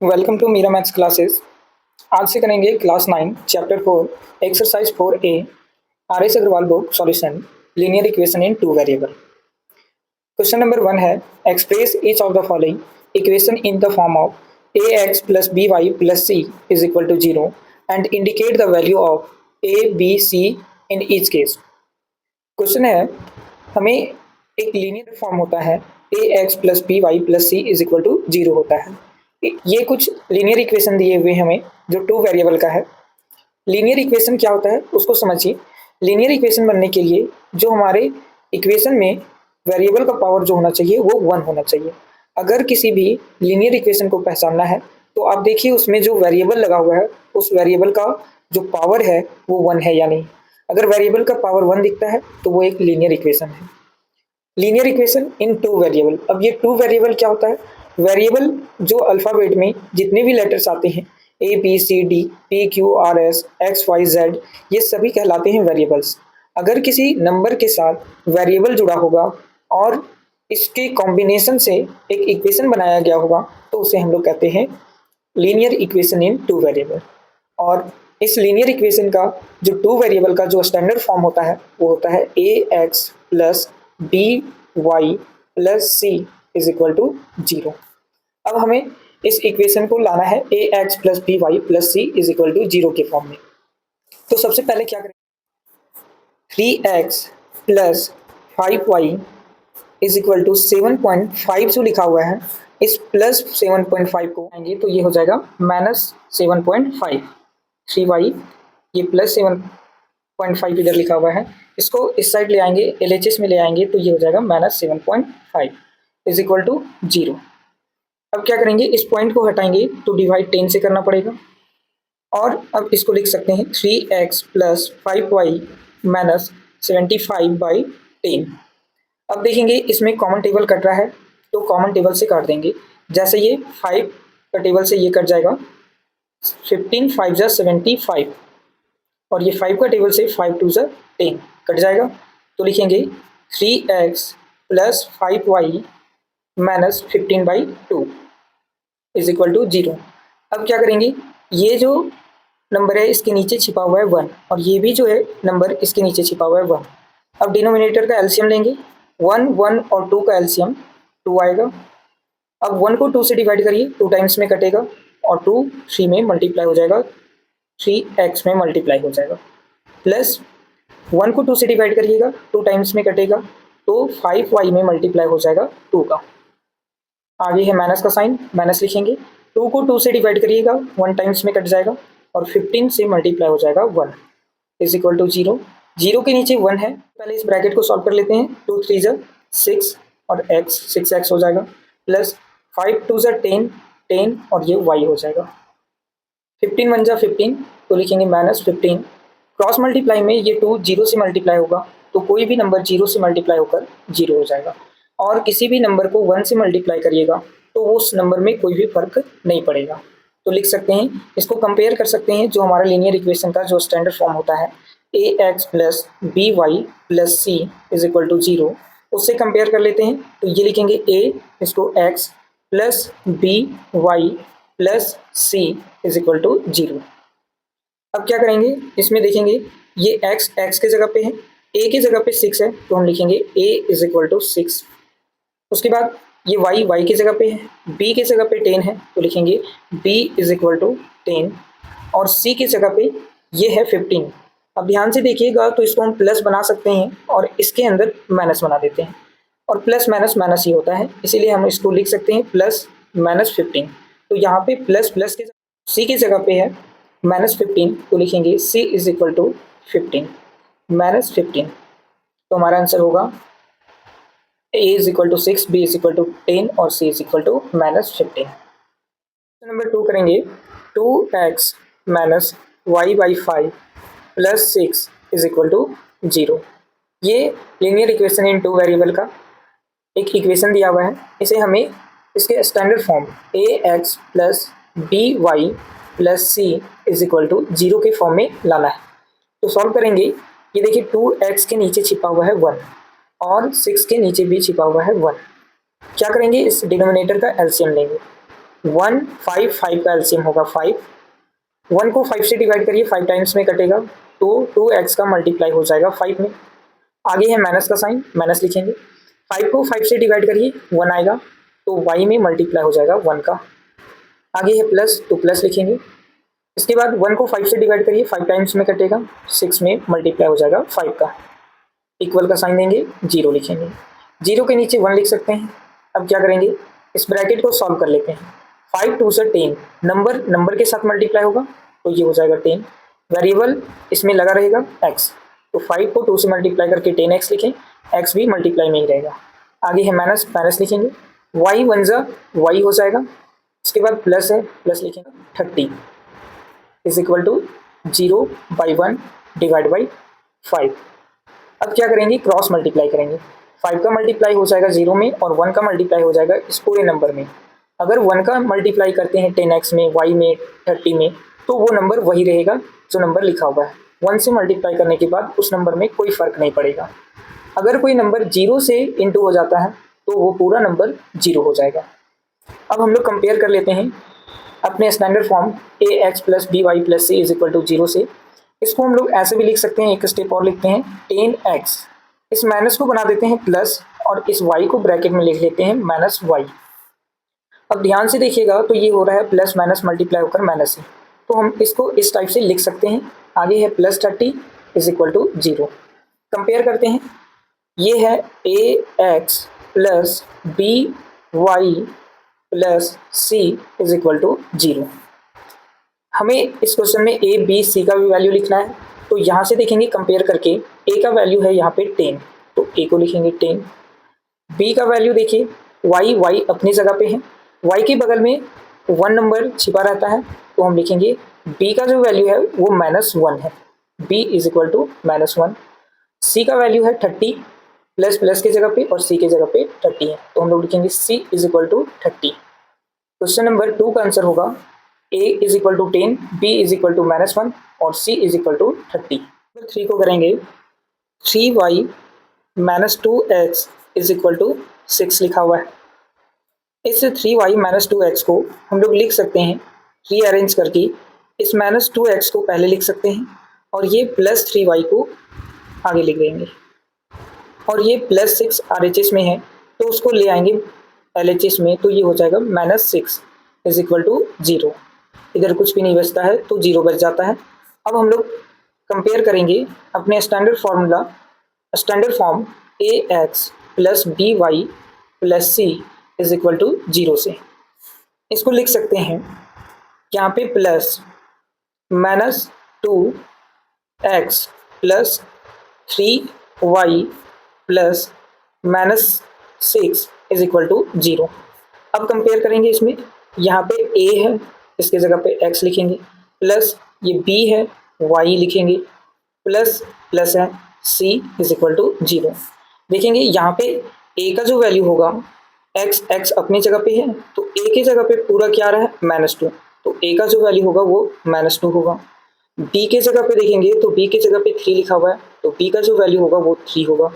Welcome to Meera maths classes. आज से करेंगे class 9 chapter 4 exercise 4A R S Agarwal book solution linear equation in two variable. Question number 1 है express each of the following equation in the form of a x plus b y plus c is equal to 0 and indicate the value of a B c in each case. Question है हमें एक linear form होता है a x plus b y plus c is equal to 0 होता है। ये कुछ linear equation दिए हुए हमें जो टू वेरिएबल का है। लीनियर इक्वेशन क्या होता है उसको समझिए। लीनियर इक्वेशन बनने के लिए जो हमारे इक्वेशन में वेरिएबल का पावर जो होना चाहिए वो 1 होना चाहिए। अगर किसी भी लीनियर इक्वेशन को पहचानना है तो आप देखिए उसमें जो वेरिएबल लगा हुआ है उस वेरिएबल का जो पावर है वो 1 है या नहीं। अगर वेरिएबल का पावर 1 दिखता है तो वो एक लीनियर इक्वेशन है। Linear equation in two variable. अब ये टू वेरिएबल क्या होता है? वेरिएबल जो अल्फ़ाबेट में जितने भी लेटर्स आते हैं A B C D P Q R S X Y Z ये सभी कहलाते हैं वेरिएबल्स। अगर किसी नंबर के साथ वेरिएबल जुड़ा होगा और इसके कॉम्बिनेशन से एक इक्वेशन बनाया गया होगा तो उसे हम लोग कहते हैं linear equation in two variable. और इस लीनियर इक्वेशन का जो टू वेरिएबल का जो स्टैंडर्ड फॉर्म होता है वो होता है a x plus b y plus c is equal to 0। अब हमें इस इक्वेशन को लाना है a x plus b y plus c is equal to 0 के फॉर्म में। तो सबसे पहले क्या करें, 3x plus 5y is equal to 7.5 जो लिखा हुआ है इस प्लस 7.5 को आएंगे तो ये हो जाएगा माइनस 7.5। 3y ये प्लस 7.5 इधर लिखा हुआ है, इसको इस साइड ले आएंगे LHS में ले आएंगे तो ये हो जाएगा माइनस 7.5 इज इक्वल टू 0। अब क्या करेंगे, इस पॉइंट को हटाएंगे तो डिवाइड 10 से करना पड़ेगा और अब इसको लिख सकते हैं 3x प्लस 5y माइनस 75/10। अब देखेंगे इसमें कॉमन टेबल कट रहा है तो कॉमन टेबल से काट देंगे। जैसे ये 5 का टेबल से ये कट जाएगा, 15 5 जा 75 और ये 5 का टेबल से 5 2 जा 10 कट जाएगा तो लिखेंगे 3x plus 5y minus 15/2 is equal to 0। अब क्या करेंगे, ये जो नंबर है इसके नीचे छिपा हुआ है 1 और ये भी जो है नंबर इसके नीचे छिपा हुआ है 1। अब डिनोमिनेटर का एलसीएम लेंगे, 1 1 और 2 का एलसीएम 2 आएगा। अब 1 को 2 से डिवाइड करिए 2 टाइम्स में कटेगा और 2 3 में मल्टीप्लाई हो जाएगा, 3x में मल्टीप्लाई हो जाएगा। प्लस 1 को 2 से डिवाइड करिएगा 2 टाइम्स में कटेगा तो 5y में मल्टीप्लाई हो जाएगा 2 का। आगे है माइनस का साइन, माइनस लिखेंगे, 2 को 2 से डिवाइड करिएगा 1 टाइम्स में कट जाएगा और 15 से मल्टीप्लाई हो जाएगा 1 इज इक्वल टू 0। 0 के नीचे 1 है, पहले इस ब्रैकेट को सॉल्व कर लेते हैं। 2 3 जा 6 और x 6x हो जाएगा प्लस 5 2 जा 10 10 और ये y हो जाएगा। 15 1 जा 15 तो लिखेंगे माइनस 15। क्रॉस मल्टीप्लाई में ये 2 0 से मल्टीप्लाई होगा तो कोई भी नंबर 0 से मल्टीप्लाई होकर 0 हो जाएगा और किसी भी नंबर को 1 से मल्टीप्लाई करिएगा तो उस नंबर में कोई भी फर्क नहीं पड़ेगा। तो लिख सकते हैं, इसको कंपेयर कर सकते हैं जो हमारा लीनियर इक्वेशन का जो स्टैंडर्ड फॉर्म होता है a x plus b y plus c is equal to 0, उससे कंपेयर कर लेते हैं। तो ये लिखेंगे ए इसको x plus b y plus c is equal to 0। अब क्या करेंगे, इसमें देखेंगे ये एक्स एक्स के जगह पे है, ए की जगह पे 6 है तो हम लिखेंगे ए इज इक्वल टू 6। उसके बाद ये y y की जगह पे है, b की जगह पे 10 है तो लिखेंगे b इज इक्वल टू 10 और c की जगह पे ये है 15। अब ध्यान से देखिएगा तो इसको हम प्लस बना सकते हैं और इसके अंदर माइनस बना देते हैं और प्लस माइनस माइनस ही होता है, इसीलिए हम इसको लिख सकते हैं प्लस माइनस 15। तो यहाँ पे प्लस प्लस के c की जगह पे है माइनस 15 तो लिखेंगे c is equal to 15 minus 15। तो हमारा आंसर होगा a is equal to 6, b is equal to 10 और c is equal to minus 15। Number 2 करेंगे 2x minus y by 5 plus 6 is equal to 0। ये linear equation in two variable का एक equation दिया हुआ है, इसे हमें इसके standard form a x plus b y plus c is equal to 0 के फॉर्म में लाना है। तो सॉल्व करेंगे, ये देखिए 2x के नीचे छिपा हुआ है 1 और 6 के नीचे भी छिपा हुआ है 1। क्या करेंगे, इस डिनोमिनेटर का एलसीएम लेंगे, 1 5 5 का एलसीएम होगा 5। 1 को 5 से डिवाइड करिए, 5 टाइम्स में कटेगा तो 2x का मल्टीप्लाई हो जाएगा 5 में। आगे है माइनस का साइन, माइनस लिखेंगे। 5 को 5 से डिवाइड करिए, 1 आएगा तो y में मल्टीप्लाई हो जाएगा 1 का। आगे है प्लस, तो प्लस लिखेंगे। इसके बाद 1 को 5 से डिवाइड करिए, 5 टाइम्स में कटेगा, 6 में मल्टीप्लाई हो जाएगा 5 का। इक्वल का साइन देंगे, 0 लिखेंगे। 0 के नीचे 1 लिख सकते हैं। अब क्या करेंगे, इस ब्रैकेट को सॉल्व कर लेते हैं। 5 2 से 10, नंबर के साथ मल्टीप्लाई होगा तो ये हो जाएगा 10। वेरिएबल इसमें लगा रहेगा x, तो 5 को 2 से मल्टीप्लाई करके 10x लिखें, x भी मल्टीप्लाई में ही रहेगा। आगे है माइनस, माइनस लिखेंगे। y 1 जा y हो जाएगा। उसके बाद प्लस है, प्लस लिखेंगे। 30 is equal to 0/1 divide by 5। अब क्या करेंगे, क्रॉस मल्टीप्लाई करेंगे। 5 का मल्टीप्लाई हो जाएगा 0 में और 1 का मल्टीप्लाई हो जाएगा इस पूरे नंबर में। अगर 1 का मल्टीप्लाई करते हैं 10x में, y में, 30 में, तो वो नंबर वही रहेगा जो नंबर लिखा हुआ है। 1 से मल्टीप्लाई करने के बाद उस नंबर में कोई फर्क नहीं पड़ेगा। अगर कोई नंबर 0 से इंटू हो जाता है तो वो पूरा नंबर 0 हो जाएगा। अब हम लोग कंपेयर कर लेते हैं अपने standard form ax plus by plus c is equal to 0 से। इसको हम लोग ऐसे भी लिख सकते हैं, एक स्टेप और लिखते हैं 10x। इस माइनस को बना देते हैं प्लस और इस y को ब्रैकेट में लिख लेते हैं माइनस y। अब ध्यान से देखिएगा तो ये हो रहा है प्लस माइनस मल्टीप्लाई होकर माइनस है, तो हम इसको इस टाइप से लिख सकते हैं। आगे है plus 30 is equal to 0। Compare करते हैं, ये है ax plus by plus c is equal to 0। हमें इस क्वेश्चन में a b c का भी वैल्यू लिखना है, तो यहाँ से देखेंगे कंपेयर करके a का वैल्यू है यहाँ पे 10, तो a को लिखेंगे 10। b का वैल्यू देखिए, y अपनी जगह पे है, y के बगल में 1 नंबर छिपा रहता है, तो हम लिखेंगे b का जो वैल्यू है वो -1 है, b is equal to -1। c का वैल्यू है 30, प्लस प्लस की जगह पे और c की जगह पे 30 है, तो हम लोग लिखेंगे c is equal to 30। Question number 2 का आंसर होगा a is equal to 10, b is equal to -1 और c is equal to 30। Number 3 को करेंगे, 3y minus 2x is equal to 6 लिखा हुआ है। इस 3y माइनस 2x को हम लोग लिख सकते हैं रीअरेंज करके। इस माइनस 2x को पहले लिख सकते हैं और ये प्लस 3y को आगे लिख देंगे, और ये प्लस 6 RHS में है तो उसको ले आएंगे LHS में, तो ये हो जाएगा -6 इज इक्वल टू 0। इधर कुछ भी नहीं बचता है तो 0 बच जाता है। अब हम लोग कंपेयर करेंगे अपने standard form ax plus by plus c is equal to 0 से। इसको लिख सकते हैं यहाँ पे plus -2x plus 3y plus -6 is equal to 0। अब कंपेयर करेंगे इसमें, यहाँ पे a है, इसके जगह पे x लिखेंगे, प्लस ये b है, y लिखेंगे, प्लस प्लस है c इज इक्वल टू 0। देखेंगे यहाँ पे a का जो वैल्यू होगा, x अपनी जगह पे है तो a की जगह पे पूरा क्या रहा है -2, तो a का जो वैल्यू होगा वो -2 होगा। b के जगह पे देखेंगे तो b की जगह पे 3 लिखा हुआ है तो b का जो वैल्यू होगा वो 3 होगा,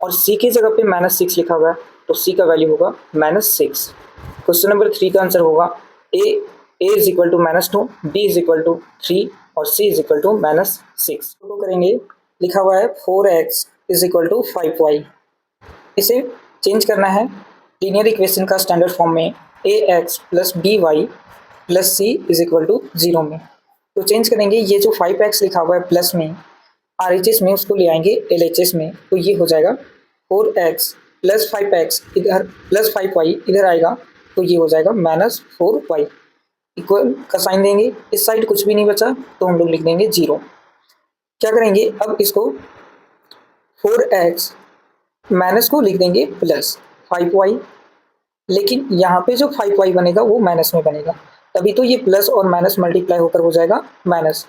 और c की जगह पे -6 लिखा हुआ है तो c का वैल्यू होगा -6। क्वेश्चन नंबर 3 का आंसर होगा a is equal to -2, b is equal to 3 और c इज इक्वल टू -6। तो करेंगे, लिखा हुआ है 4x is equal to 5y। इसे चेंज करना है लीनियर इक्वेशन का स्टैंडर्ड फॉर्म में ax plus by plus c is equal to 0 में। तो चेंज करेंगे, ये जो 5x लिखा हुआ है प्लस में RHS में, उसको ले आएंगे LHS में, तो ये हो जाएगा 4x प्लस 5x इधर प्लस 5y इधर आएगा तो ये हो जाएगा -4y। इक्वल का साइन देंगे, इस साइड कुछ भी नहीं बचा तो हम लोग लिख देंगे 0। क्या करेंगे, अब इसको 4x माइनस को लिख देंगे प्लस 5y, लेकिन यहाँ पे जो 5y बनेगा वो माइनस में बनेगा, तभी तो ये प्लस और माइनस मल्टीप्लाई होकर हो जाएगा माइनस।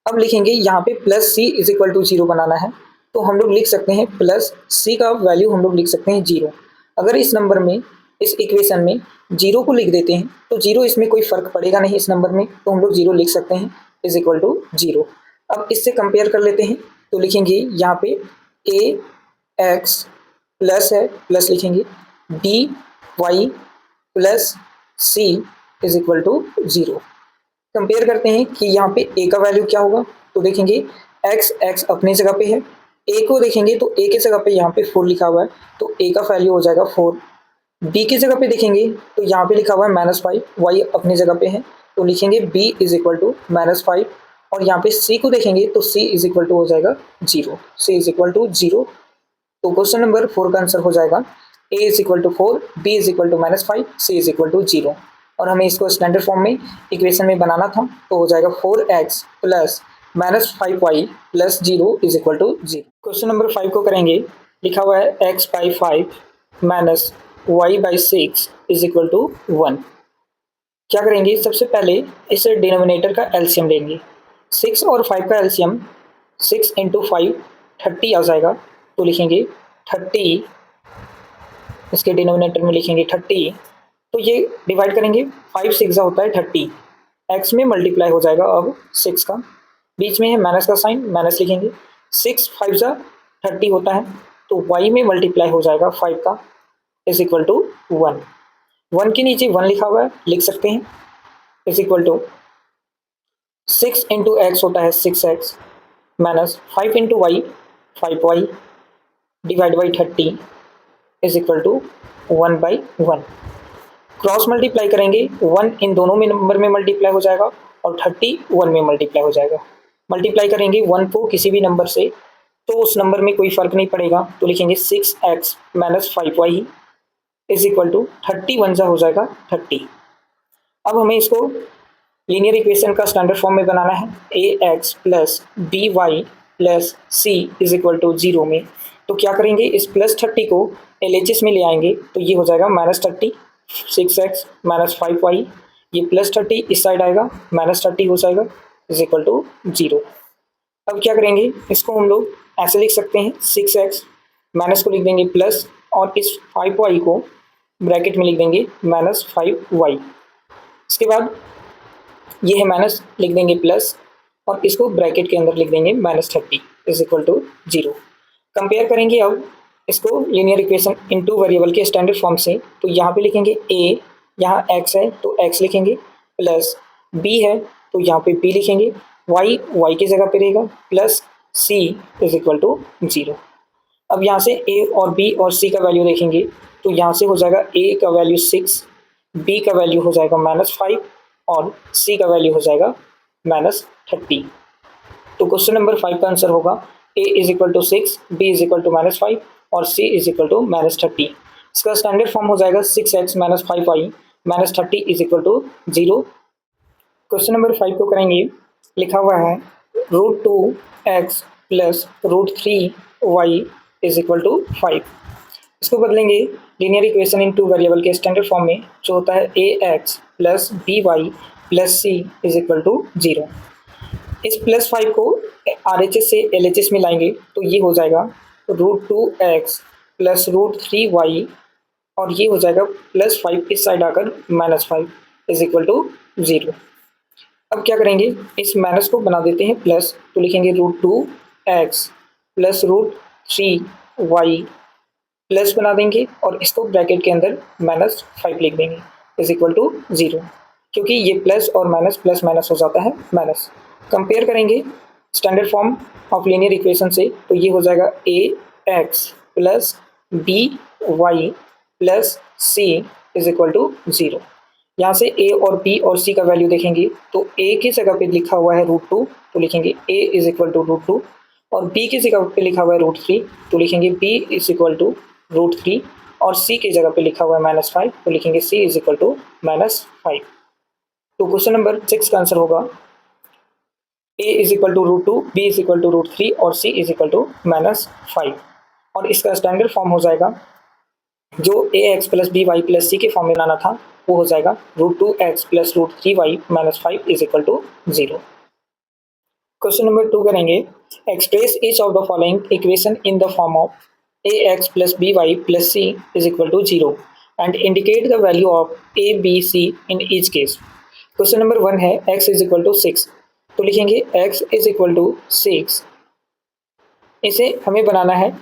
अब लिखेंगे यहाँ पे plus c is equal to 0 बनाना है, तो हम लोग लिख सकते हैं प्लस c का वैल्यू हम लोग लिख सकते हैं 0। अगर इस नंबर में, इस इक्वेशन में 0 को लिख देते हैं तो 0 इसमें कोई फर्क पड़ेगा नहीं इस नंबर में, तो हम लोग 0 लिख सकते हैं इज इक्वल टू 0। अब इससे कंपेयर कर लेते हैं, तो लिखेंगे यहाँ पे ax प्लस है, प्लस लिखेंगे by plus c is equal to 0। Compare करते हैं कि यहाँ पे ए का वैल्यू क्या होगा, तो देखेंगे एक्स अपनी जगह पे है, ए को देखेंगे तो ए की जगह पे यहाँ पे 4 लिखा हुआ है, तो ए का वैल्यू हो जाएगा 4। बी की जगह पे देखेंगे तो यहाँ पे लिखा हुआ है -5, वाई अपनी जगह पे है, तो लिखेंगे बी इज इक्वल टू -5। और यहाँ पे सी को देखेंगे तो सी इज इक्वल टू हो जाएगा 0, सी इज इक्वल टू 0। तो क्वेश्चन नंबर 4 का आंसर हो जाएगा a is equal to 4, b is equal to -5, c is equal to 0। और हमें इसको स्टैंडर्ड फॉर्म में इक्वेशन में बनाना था, तो हो जाएगा 4x plus -5y plus 0 is equal to 0। Question number 5 को करेंगे, लिखा हुआ है x/5 minus y/6 is equal to 1। क्या करेंगे, सबसे पहले इस डिनोमिनेटर का एलसीएम लेंगे। 6 और 5 का एलसीएम 6 इंटू 5 30 आ जाएगा, तो लिखेंगे 30, इसके डिनोमिनेटर में लिखेंगे 30। तो ये डिवाइड करेंगे, 5 6 होता है 30, एक्स में मल्टीप्लाई हो जाएगा अब 6 का, बीच में है माइनस का साइन, माइनस लिखेंगे। 6 5 30 होता है, तो y में मल्टीप्लाई हो जाएगा 5 का, इज इक्वल टू 1। 1 के नीचे 1 लिखा हुआ है, लिख सकते हैं, is equal to 6 into x होता है 6x minus 5 into y 5y divide by 30 is equal to 1/1। Cross multiply करेंगे, 1 इन दोनों में नंबर में मल्टीप्लाई हो जाएगा और 30 1 में मल्टीप्लाई हो जाएगा। मल्टीप्लाई करेंगे 1 को किसी भी नंबर से, तो उस नंबर में कोई फर्क नहीं पड़ेगा, तो लिखेंगे 6x minus 5y is equal to 30 1 हो जाएगा 30। अब हमें इसको लीनियर इक्वेशन का स्टैंडर्ड फॉर्म में बनाना है, ax plus by plus c is equal to 0 में। तो क्या करेंगे, इस प्लस 30 को LHS में ले आएंगे, तो ये हो जाएगा -30, 6x माइनस 5y, ये प्लस 30 इस साइड आएगा, -30 हो जाएगा, इज इक्वल टू 0। अब क्या करेंगे, इसको हम लोग ऐसे लिख सकते हैं, 6x माइनस को लिख देंगे प्लस, और इस 5y को ब्रैकेट में लिख देंगे -5y। इसके बाद ये है माइनस, लिख देंगे प्लस, और इसको ब्रैकेट के अंदर लिख देंगे -30 इज इक्वल टू 0। कंपेयर करेंगे अब इसको linear equation in two variable के स्टैंडर्ड फॉर्म से, तो यहाँ पे लिखेंगे a, यहाँ x है तो x लिखेंगे, प्लस b है तो यहाँ पे b लिखेंगे, y की जगह पे रहेगा, plus c is equal to 0। अब यहाँ से a और b और c का वैल्यू देखेंगे, तो यहाँ से हो जाएगा a का वैल्यू 6, b का वैल्यू हो जाएगा -5 और c का वैल्यू हो जाएगा -30। तो क्वेश्चन नंबर 5 का आंसर होगा a is equal to 6, b is equal to -5 और c इज इक्वल टू -30। इसका स्टैंडर्ड फॉर्म हो जाएगा 6x minus 5y minus 30 is equal to 0। Question number 5 को करेंगे, लिखा हुआ है √2x plus √3y is equal to 5। इसको बदलेंगे linear equation in two variable के स्टैंडर्ड फॉर्म में, जो होता है ax plus by plus c is equal to 0। इस +5 को RHS से LHS में लाएंगे, तो ये हो जाएगा √2x प्लस √3y, और ये हो जाएगा +5 इस साइड आकर -5 इज इक्वल टू 0। अब क्या करेंगे, इस माइनस को बना देते हैं प्लस, तो लिखेंगे √2x प्लस √3y प्लस बना देंगे, और इसको ब्रैकेट के अंदर -5 लिख देंगे इज इक्वल टू 0, क्योंकि ये प्लस और माइनस प्लस माइनस हो जाता है माइनस। कंपेयर करेंगे standard form of linear equation से, तो ये हो जाएगा ax plus by plus c is equal to 0। यहाँ से a और b और c का वैल्यू देखेंगे, तो a की जगह पे लिखा हुआ है √2, तो लिखेंगे a इज इक्वल टू √2, और b की जगह पे लिखा हुआ है √3, तो लिखेंगे b इज इक्वल टू √3, और c की जगह पे लिखा हुआ है -5, तो लिखेंगे c इज इक्वल टू -5। तो क्वेश्चन नंबर 6 का आंसर होगा a is equal to √2, b is equal to √3 और c इज इक्वल टू -5। और इसका स्टैंडर्ड फॉर्म हो जाएगा, जो ax plus by plus c के फॉर्म में लाना था, वो हो जाएगा √2x plus √3y -5 is equal to 0। Question number 2 करेंगे, express each of the following equation in the form of ax plus by plus c is equal to 0 and indicate the value of a b c in each case. Question number 1 है x is equal to 6, तो लिखेंगे x is equal to 6, इसे हमें बनाना है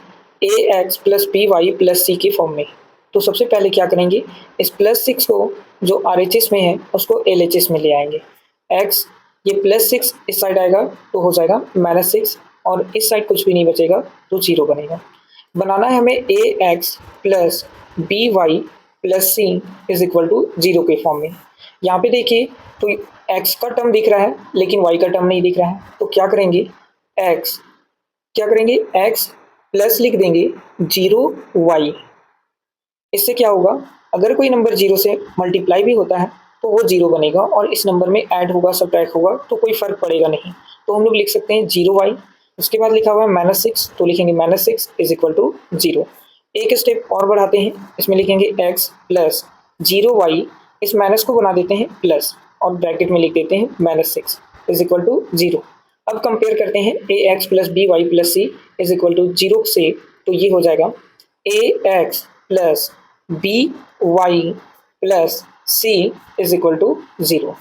ax plus by plus c के form में। तो सबसे पहले क्या करेंगे, इस +6 को जो RHS में है उसको LHS में ले आएंगे। x ये +6 इस साइड आएगा तो हो जाएगा -6 और इस साइड कुछ भी नहीं बचेगा तो 0 बनेगा। बनाना है हमें ax plus by plus c is equal to 0 के फॉर्म में। यहाँ पे देखिए तो x का टर्म दिख रहा है लेकिन y का टर्म नहीं दिख रहा है, तो क्या करेंगे x प्लस लिख देंगे 0y। इससे क्या होगा, अगर कोई नंबर 0 से मल्टीप्लाई भी होता है तो वो 0 बनेगा और इस नंबर में ऐड होगा सब्ट्रैक्ट होगा तो कोई फर्क पड़ेगा नहीं, तो हम लोग लिख सकते हैं 0y। उसके बाद लिखा हुआ है -6 तो लिखेंगे -6 इज इक्वल टू 0। एक स्टेप और बढ़ाते हैं, इसमें लिखेंगे x प्लस 0y, इस माइनस को बना देते हैं प्लस और ब्रैकेट में लिख देते हैं -6 इज इक्वल टू 0। अब कंपेयर करते हैं ax plus by plus c is equal to 0 से, तो ये हो जाएगा ax plus by plus c is equal to 0।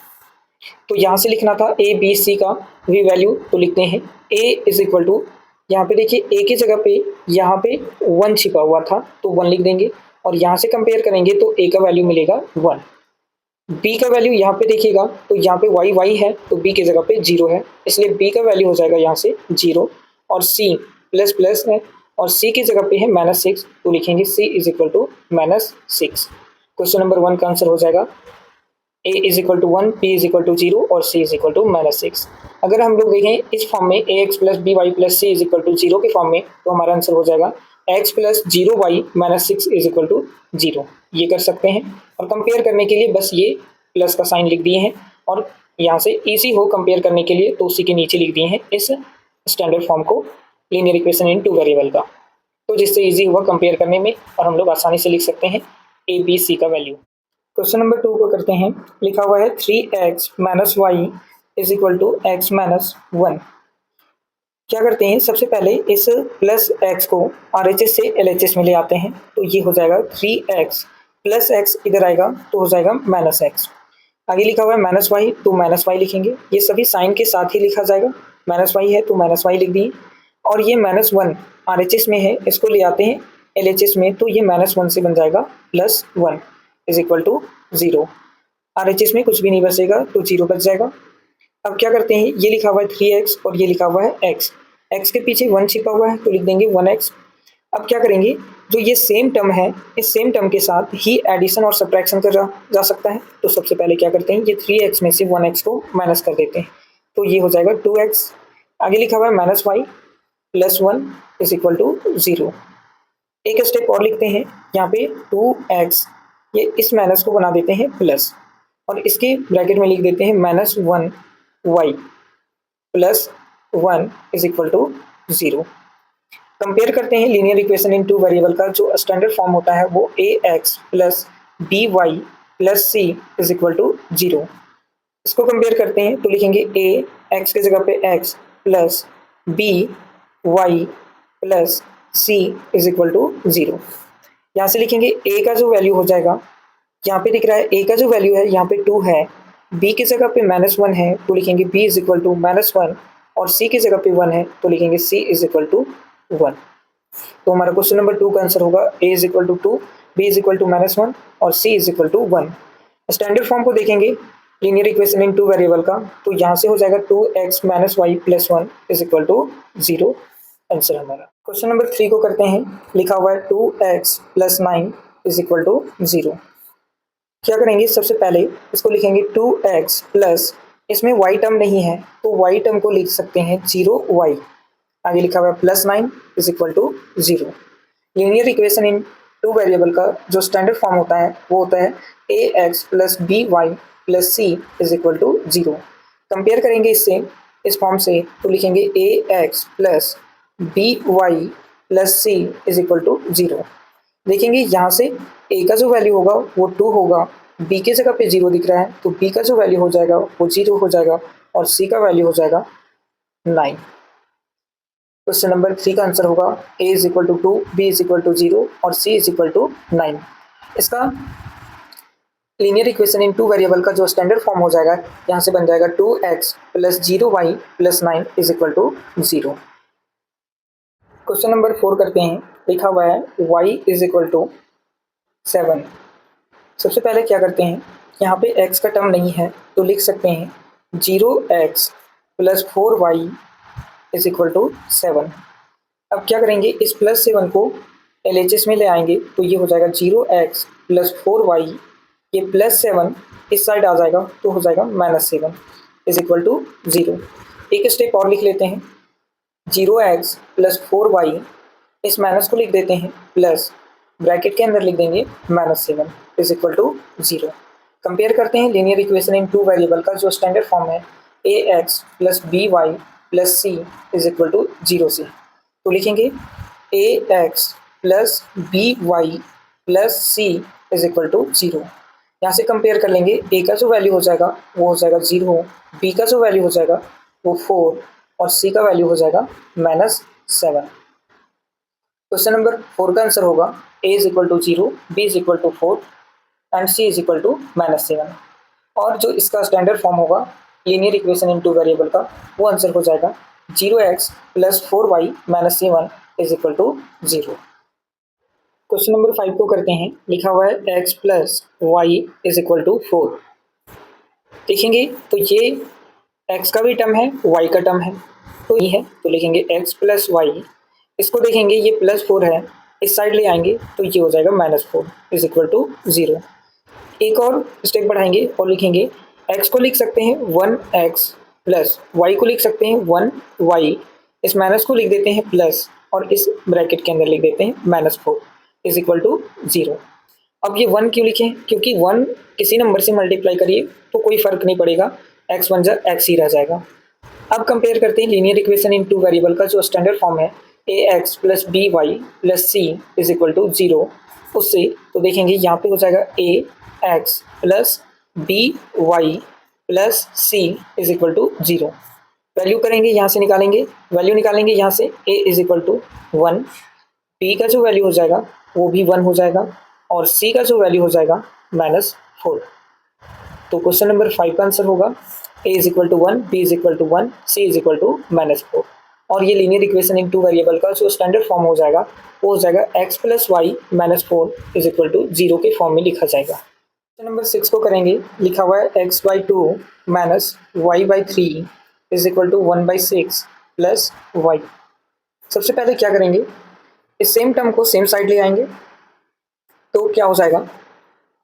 तो यहाँ से लिखना था a b c का v वैल्यू, तो लिखते हैं a इज इक्वल टू, यहाँ पे देखिए a की जगह पे यहाँ पे 1 छिपा हुआ था तो 1 लिख देंगे और यहाँ से कंपेयर करेंगे तो a का वैल्यू मिलेगा 1। b का वैल्यू यहाँ पे देखिएगा तो यहाँ पे y है तो b की जगह पे 0 है, इसलिए b का वैल्यू हो जाएगा यहाँ से 0 और c प्लस प्लस है और c की जगह पे है -6 तो लिखेंगे c is equal to -6। Question number 1 का आंसर हो जाएगा a is equal to 1, b is equal to 0 और c इज इक्वल टू -6। अगर हम लोग देखें इस फॉर्म में ax plus by plus c is equal to 0 के फॉर्म में, तो हमारा आंसर हो जाएगा x plus 0y -6 is equal to 0। ये कर सकते हैं और कंपेयर करने के लिए बस ये प्लस का साइन लिख दिए हैं और यहाँ से ईजी हो कंपेयर करने के लिए तो उसी के नीचे लिख दिए हैं इस स्टैंडर्ड फॉर्म को, लीनियर इक्वेशन इन 2 वेरिएबल का, तो जिससे ईजी हुआ कंपेयर करने में और हम लोग आसानी से लिख सकते हैं a b c का वैल्यू। क्वेश्चन नंबर 2 को करते हैं। लिखा हुआ है 3x minus y is equal to x minus 1। क्या करते हैं, सबसे पहले इस प्लस x को RHS से LHS में ले आते हैं, तो ये हो जाएगा 3x प्लस x, इधर आएगा तो हो जाएगा -x। आगे लिखा हुआ है माइनस वाई तो माइनस वाई लिखेंगे, ये सभी साइन के साथ ही लिखा जाएगा, माइनस वाई है तो माइनस वाई लिख दिए और ये -1 RHS में है, इसको ले आते हैं LHS में तो ये -1 से बन जाएगा +1 इज इक्वल टू 0। RHS में कुछ भी नहीं बचेगा तो 0 बच जाएगा। अब क्या करते हैं, ये लिखा हुआ है 3x और ये लिखा हुआ है x के पीछे 1 छिपा हुआ है तो लिख देंगे 1x। अब क्या करेंगे, जो ये सेम टर्म है इस सेम टर्म के साथ ही एडिशन और सब्ट्रैक्शन करा जा सकता है, तो सबसे पहले क्या करते हैं, ये 3x में से 1x को माइनस कर देते हैं तो ये हो जाएगा 2x। आगे लिखा हुआ है -y plus 1 is equal to 0। एक स्टेप और लिखते हैं, यहाँ पे 2x, ये इस माइनस को बना देते हैं प्लस और इसके ब्रैकेट में लिख देते हैं -1y plus 1 is equal to 0। Compare करते हैं लीनियर इक्वेशन इन 2 वेरिएबल का जो स्टैंडर्ड फॉर्म होता है वो ax plus by plus c is equal to 0। इसको कंपेयर करते हैं तो लिखेंगे a x की जगह पे x plus b y plus c is equal to 0। यहाँ से लिखेंगे a का जो वैल्यू हो जाएगा, यहाँ पे दिख रहा है a का जो वैल्यू है यहाँ पे 2 है, b की जगह पे -1 है तो लिखेंगे b इज इक्वल टू -1 और c की जगह पे 1 है तो लिखेंगे c इज इक्वल टू 1। तो हमारा क्वेश्चन नंबर 2 का आंसर होगा a is equal to 2, b is equal to -1 और c is equal to 1। Standard form को देखेंगे लीनियर इक्वेशन इन 2 वेरिएबल का, तो यहाँ से हो जाएगा 2x minus y plus 1 is equal to 0, answer हमारा। क्वेश्चन नंबर 3 को करते हैं। लिखा हुआ है 2x plus 9 is equal to 0। क्या करेंगे, सबसे पहले इसको लिखेंगे 2x प्लस, इसमें y टर्म नहीं है तो y टर्म को लिख सकते हैं 0y। आगे लिखा हुआ है plus 9 is equal to 0। Linear equation in 2 variable का जो स्टैंडर्ड फॉर्म होता है वो होता है ax plus by plus c is equal to 0। Compare करेंगे इससे, इस फॉर्म से, तो लिखेंगे ax plus by plus c is equal to 0। देखेंगे यहाँ से a का जो वैल्यू होगा वो 2 होगा, b की जगह पे 0 दिख रहा है तो b का जो वैल्यू हो जाएगा वो 0 हो जाएगा और c का वैल्यू हो जाएगा 9। क्वेश्चन नंबर 3 का आंसर होगा a is equal to 2, b is equal to 0 और c इज इक्वल टू 9। इसका लीनियर इक्वेशन इन 2 वेरिएबल का जो स्टैंडर्ड फॉर्म हो जाएगा, यहाँ से बन जाएगा 2x plus 0y plus 9 is equal to 0। Question number 4 करते हैं। लिखा हुआ है y इज इक्वल टू 7। सबसे पहले क्या करते हैं, यहाँ पे x का टर्म नहीं है तो लिख सकते हैं 0x plus 4y is equal to 7। अब क्या करेंगे, इस प्लस 7 को LHS में ले आएंगे तो ये हो जाएगा 0x प्लस 4y, ये प्लस 7 इस साइड आ जाएगा तो हो जाएगा -7 इज इक्वल टू 0। एक स्टेप और लिख लेते हैं, 0x प्लस 4y, इस माइनस को लिख देते हैं प्लस, ब्रैकेट के अंदर लिख देंगे -7 इज इक्वल टू 0। कंपेयर करते हैं linear equation in two variable का जो स्टैंडर्ड फॉर्म है ax plus by plus c is equal to 0 से। तो लिखेंगे ax plus by plus c is equal to 0। यहाँ से कंपेयर कर लेंगे, a का जो वैल्यू हो जाएगा वो हो जाएगा 0, b का जो वैल्यू हो जाएगा वो 4 और c का वैल्यू हो जाएगा -7। क्वेश्चन नंबर 4 का आंसर होगा a is equal to 0, b is equal to 4 and c is equal to -7। और जो इसका स्टैंडर्ड फॉर्म होगा linear equation in two variable का, वो आंसर हो जाएगा 0x plus 4y minus 7 is equal to 0। Question number 5 को करते हैं, लिखा हुआ है x plus y is equal to 4। देखेंगे तो ये x का भी टर्म है, y का टर्म है, तो ये है तो लिखेंगे x प्लस वाई। इसको देखेंगे ये प्लस 4 है, इस साइड ले आएंगे तो ये हो जाएगा -4 इज इक्वल टू 0। एक और स्टेप बढ़ाएंगे और लिखेंगे x को लिख सकते हैं 1x प्लस y को लिख सकते हैं 1y, इस माइनस को लिख देते हैं प्लस और इस ब्रैकेट के अंदर लिख देते हैं -4 इज इक्वल टू 0। अब ये 1 क्यों लिखें, क्योंकि 1 किसी नंबर से मल्टीप्लाई करिए तो कोई फर्क नहीं पड़ेगा, x बन जा x ही रह जाएगा। अब कंपेयर करते हैं linear equation in two variable का जो स्टैंडर्ड फॉर्म है ax plus by plus c is equal to 0 उससे। तो देखेंगे यहाँ पे हो जाएगा ax plus by plus c is equal to 0। Value करेंगे, यहाँ से निकालेंगे, वैल्यू निकालेंगे यहाँ से a is equal to 1, b का जो वैल्यू हो जाएगा वो भी 1 हो जाएगा और c का जो वैल्यू हो जाएगा -4। तो क्वेश्चन नंबर 5 का आंसर होगा a is equal to 1, b is equal to 1, c is equal to -4। और ये linear equation in two variable का जो स्टैंडर्ड फॉर्म हो जाएगा वो हो जाएगा x plus y minus 4 is equal to 0 के फॉर्म में लिखा जाएगा। क्वेश्चन नंबर 6 को करेंगे, लिखा हुआ है x by 2 minus y by 3 is equal to 1 by 6 plus y. सबसे पहले क्या करेंगे, इस सेम टर्म को सेम साइड ले आएंगे तो क्या हो जाएगा,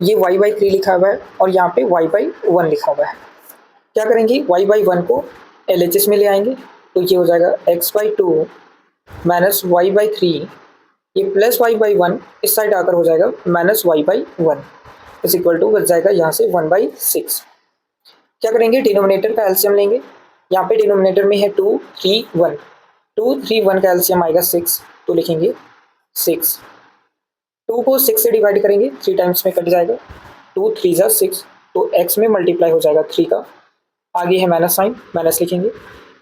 ये y बाई 3 लिखा हुआ है और यहाँ पे y बाई 1 लिखा हुआ है। क्या करेंगे, y बाई 1 को LHS में ले आएंगे तो ये हो जाएगा x by 2 minus y by 3, ये प्लस y बाई 1 इस साइड आकर हो जाएगा minus y by 1 is equal to बच जाएगा यहाँ से 1 बाई 6। क्या करेंगे, डिनोमिनेटर का एलसीएम लेंगे, यहाँ पे डिनोमिनेटर में है 2 3 1, 2 3 1 का एलसीएम आएगा 6 तो लिखेंगे 6। 2 को 6 से डिवाइड करेंगे, 3 टाइम्स में कट जाएगा, 2 3 जा 6 तो x में मल्टीप्लाई हो जाएगा 3 का, आगे है माइनस साइन, माइनस लिखेंगे,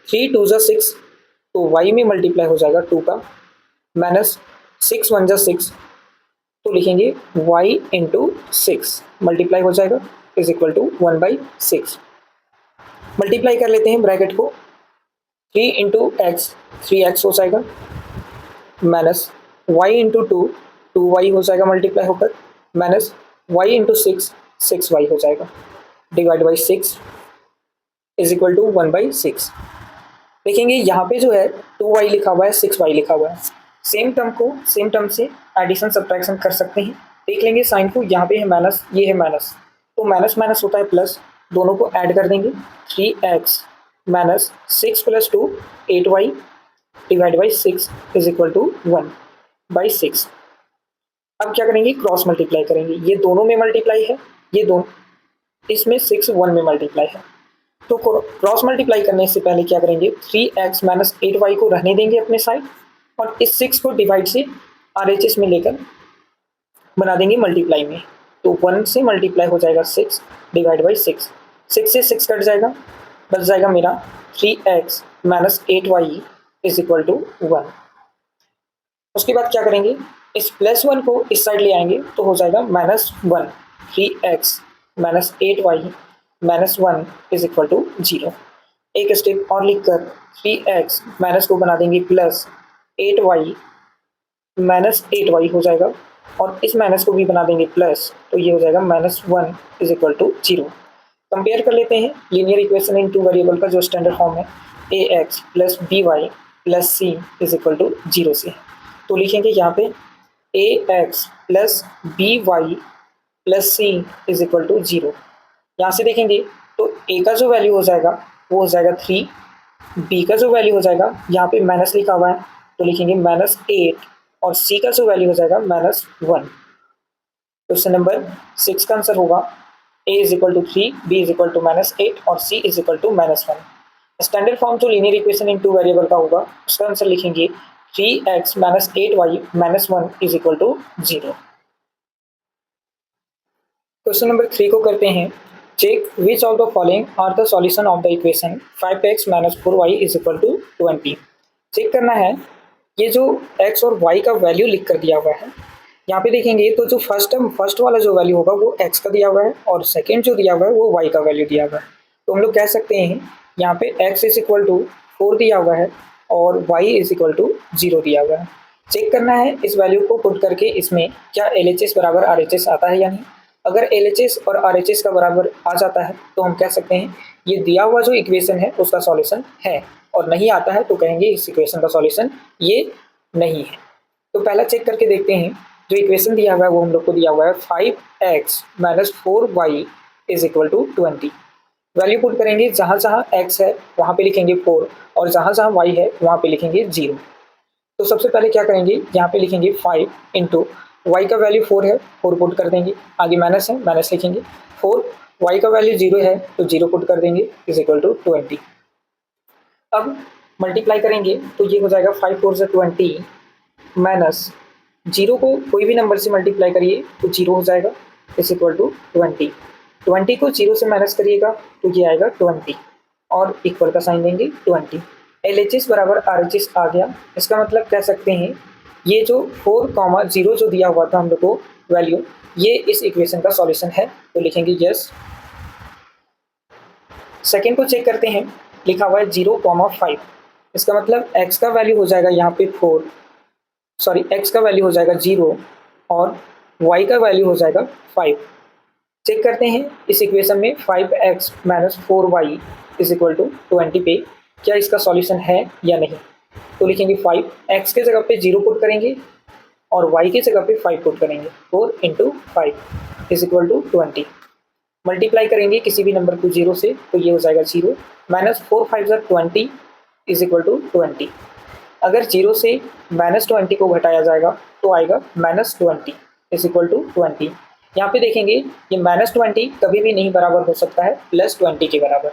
3 2 जा 6 तो y में मल्टीप्लाई हो जाएगा 2 का, माइनस 6 1 जा 6 तो लिखेंगे y इंटू 6 मल्टीप्लाई हो जाएगा is equal to 1 by 6। Multiply कर लेते हैं ब्रैकेट को, 3 इंटू एक्स 3x हो जाएगा, माइनस y इंटू 2 2y हो जाएगा मल्टीप्लाई होकर, माइनस y इंटू 6 6y हो जाएगा, divide by 6 is equal to 1 by 6। देखेंगे यहाँ पे जो है 2y लिखा हुआ है 6y लिखा हुआ है, सेम टर्म को सेम टर्म से एडिशन सब्ट्रैक्शन कर सकते हैं। देख लेंगे साइन को, यहाँ पे है माइनस, ये है माइनस, तो माइनस माइनस होता है प्लस, दोनों को ऐड कर देंगे, 3x minus 6 plus 2 8y divide by 6 is equal to 1 by 6। अब क्या करेंगे, क्रॉस मल्टीप्लाई करेंगे, ये दोनों में मल्टीप्लाई है, ये दोनों, इसमें 6 1 में मल्टीप्लाई है, तो क्रॉस मल्टीप्लाई करने से पहले क्या करेंगे, 3x माइनस 8y को रहने देंगे अपने साइड और इस 6 को डिवाइड से RHS में लेकर बना देंगे मल्टीप्लाई में, तो 1 से मल्टीप्लाई हो जाएगा 6 डिवाइड बाई 6, 6 से 6 कट जाएगा, बच जाएगा मेरा 3x minus 8y is equal to 1। उसके बाद क्या करेंगे, इस प्लस 1 को इस साइड ले आएंगे तो हो जाएगा -1, 3x minus 8y minus 1 is equal to 0। एक स्टेप और लिखकर 3x माइनस को बना देंगे प्लस 8y माइनस 8y हो जाएगा और इस माइनस को भी बना देंगे प्लस, तो ये हो जाएगा -1 इज इक्वल टू 0। कंपेयर कर लेते हैं linear equation in two variable का जो स्टैंडर्ड फॉर्म है a x plus b y plus c is equal to 0 से। तो लिखेंगे यहाँ पे a x plus b y plus c is equal to 0। यहाँ से देखेंगे तो ए का जो वैल्यू हो जाएगा वो हो जाएगा 3, बी का जो वैल्यू हो जाएगा यहाँ पे माइनस लिखा हुआ है तो लिखेंगे -8 और सी का जो वैल्यू हो जाएगा -1। क्वेश्चन नंबर 6 का आंसर होगा a is equal to 3, b is equal to -8 और c is equal to -1। Standard form जो linear equation in two variable का होगा उसका आंसर लिखेंगे 3x - 8y - 1 is equal to 0। Question number 3 को करते हैं। Check which of the following are the solution of the equation 5x - 4y is equal to 20। Check करना है ये जो x और y का वैल्यू लिख कर दिया हुआ है। यहाँ पे देखेंगे तो जो फर्स्ट वाला जो वैल्यू होगा वो x का दिया हुआ है और सेकेंड जो दिया हुआ है वो y का वैल्यू दिया हुआ है। तो हम लोग कह सकते हैं यहाँ पे x इज इक्वल टू 4 दिया हुआ है और y इज इक्वल टू 0 दिया हुआ है। चेक करना है इस वैल्यू को पुट करके इसमें क्या LHS बराबर RHS आता है या नहीं। अगर LHS और RHS का बराबर आ जाता है तो हम कह सकते हैं ये दिया हुआ जो इक्वेशन है उसका सॉल्यूशन है, और नहीं आता है तो कहेंगे इस इक्वेशन का सॉल्यूशन ये नहीं है। तो पहला चेक करके देखते हैं। जो इक्वेशन दिया हुआ है वो हम लोग को दिया हुआ है 5x - 4y is equal to 20। Value put करेंगे, जहाँ जहाँ x है वहाँ पे लिखेंगे 4 और जहाँ जहाँ y है वहाँ पे लिखेंगे 0। तो सबसे पहले क्या करेंगे, यहाँ पे लिखेंगे 5 इंटू वाई का वैल्यू 4 है, 4 पुट कर देंगे, आगे माइनस है माइनस लिखेंगे, 4 वाई का वैल्यू 0 है तो 0 पुट कर देंगे इज इक्वल टू 20। अब मल्टीप्लाई करेंगे तो ये हो जाएगा 5 4 से 20 माइनस 0 को कोई भी नंबर से मल्टीप्लाई करिए तो 0 हो जाएगा इज इक्वल टू 20। 20 को 0 से माइनस करिएगा तो ये आएगा 20 और इक्वल का साइन देंगे 20। LHS बराबर RHS आ गया। इसका मतलब कह सकते हैं ये जो 4,0 जो दिया हुआ था हम लोग को वैल्यू, ये इस इक्वेशन का सॉल्यूशन है तो लिखेंगे यस। सेकेंड को चेक करते हैं, लिखा हुआ है 0,5। इसका मतलब x का वैल्यू हो जाएगा यहाँ पे x का वैल्यू हो जाएगा 0 और y का वैल्यू हो जाएगा 5। चेक करते हैं इस इक्वेशन में 5x - 4y is equal to 20 पे क्या इसका सॉल्यूशन है या नहीं। तो लिखेंगे 5, x के जगह पे 0 पुट करेंगे और y के जगह पे 5 पुट करेंगे, 4 into 5 is equal to 20। Multiply करेंगे किसी भी नंबर को 0 से तो ये हो जाएगा 0 -4 5 20 इज इक्वल टू 20। अगर 0 से -20 को घटाया जाएगा तो आएगा -20 इज इक्वल टू 20। यहाँ पे देखेंगे ये -20 कभी भी नहीं बराबर हो सकता है +20 के बराबर,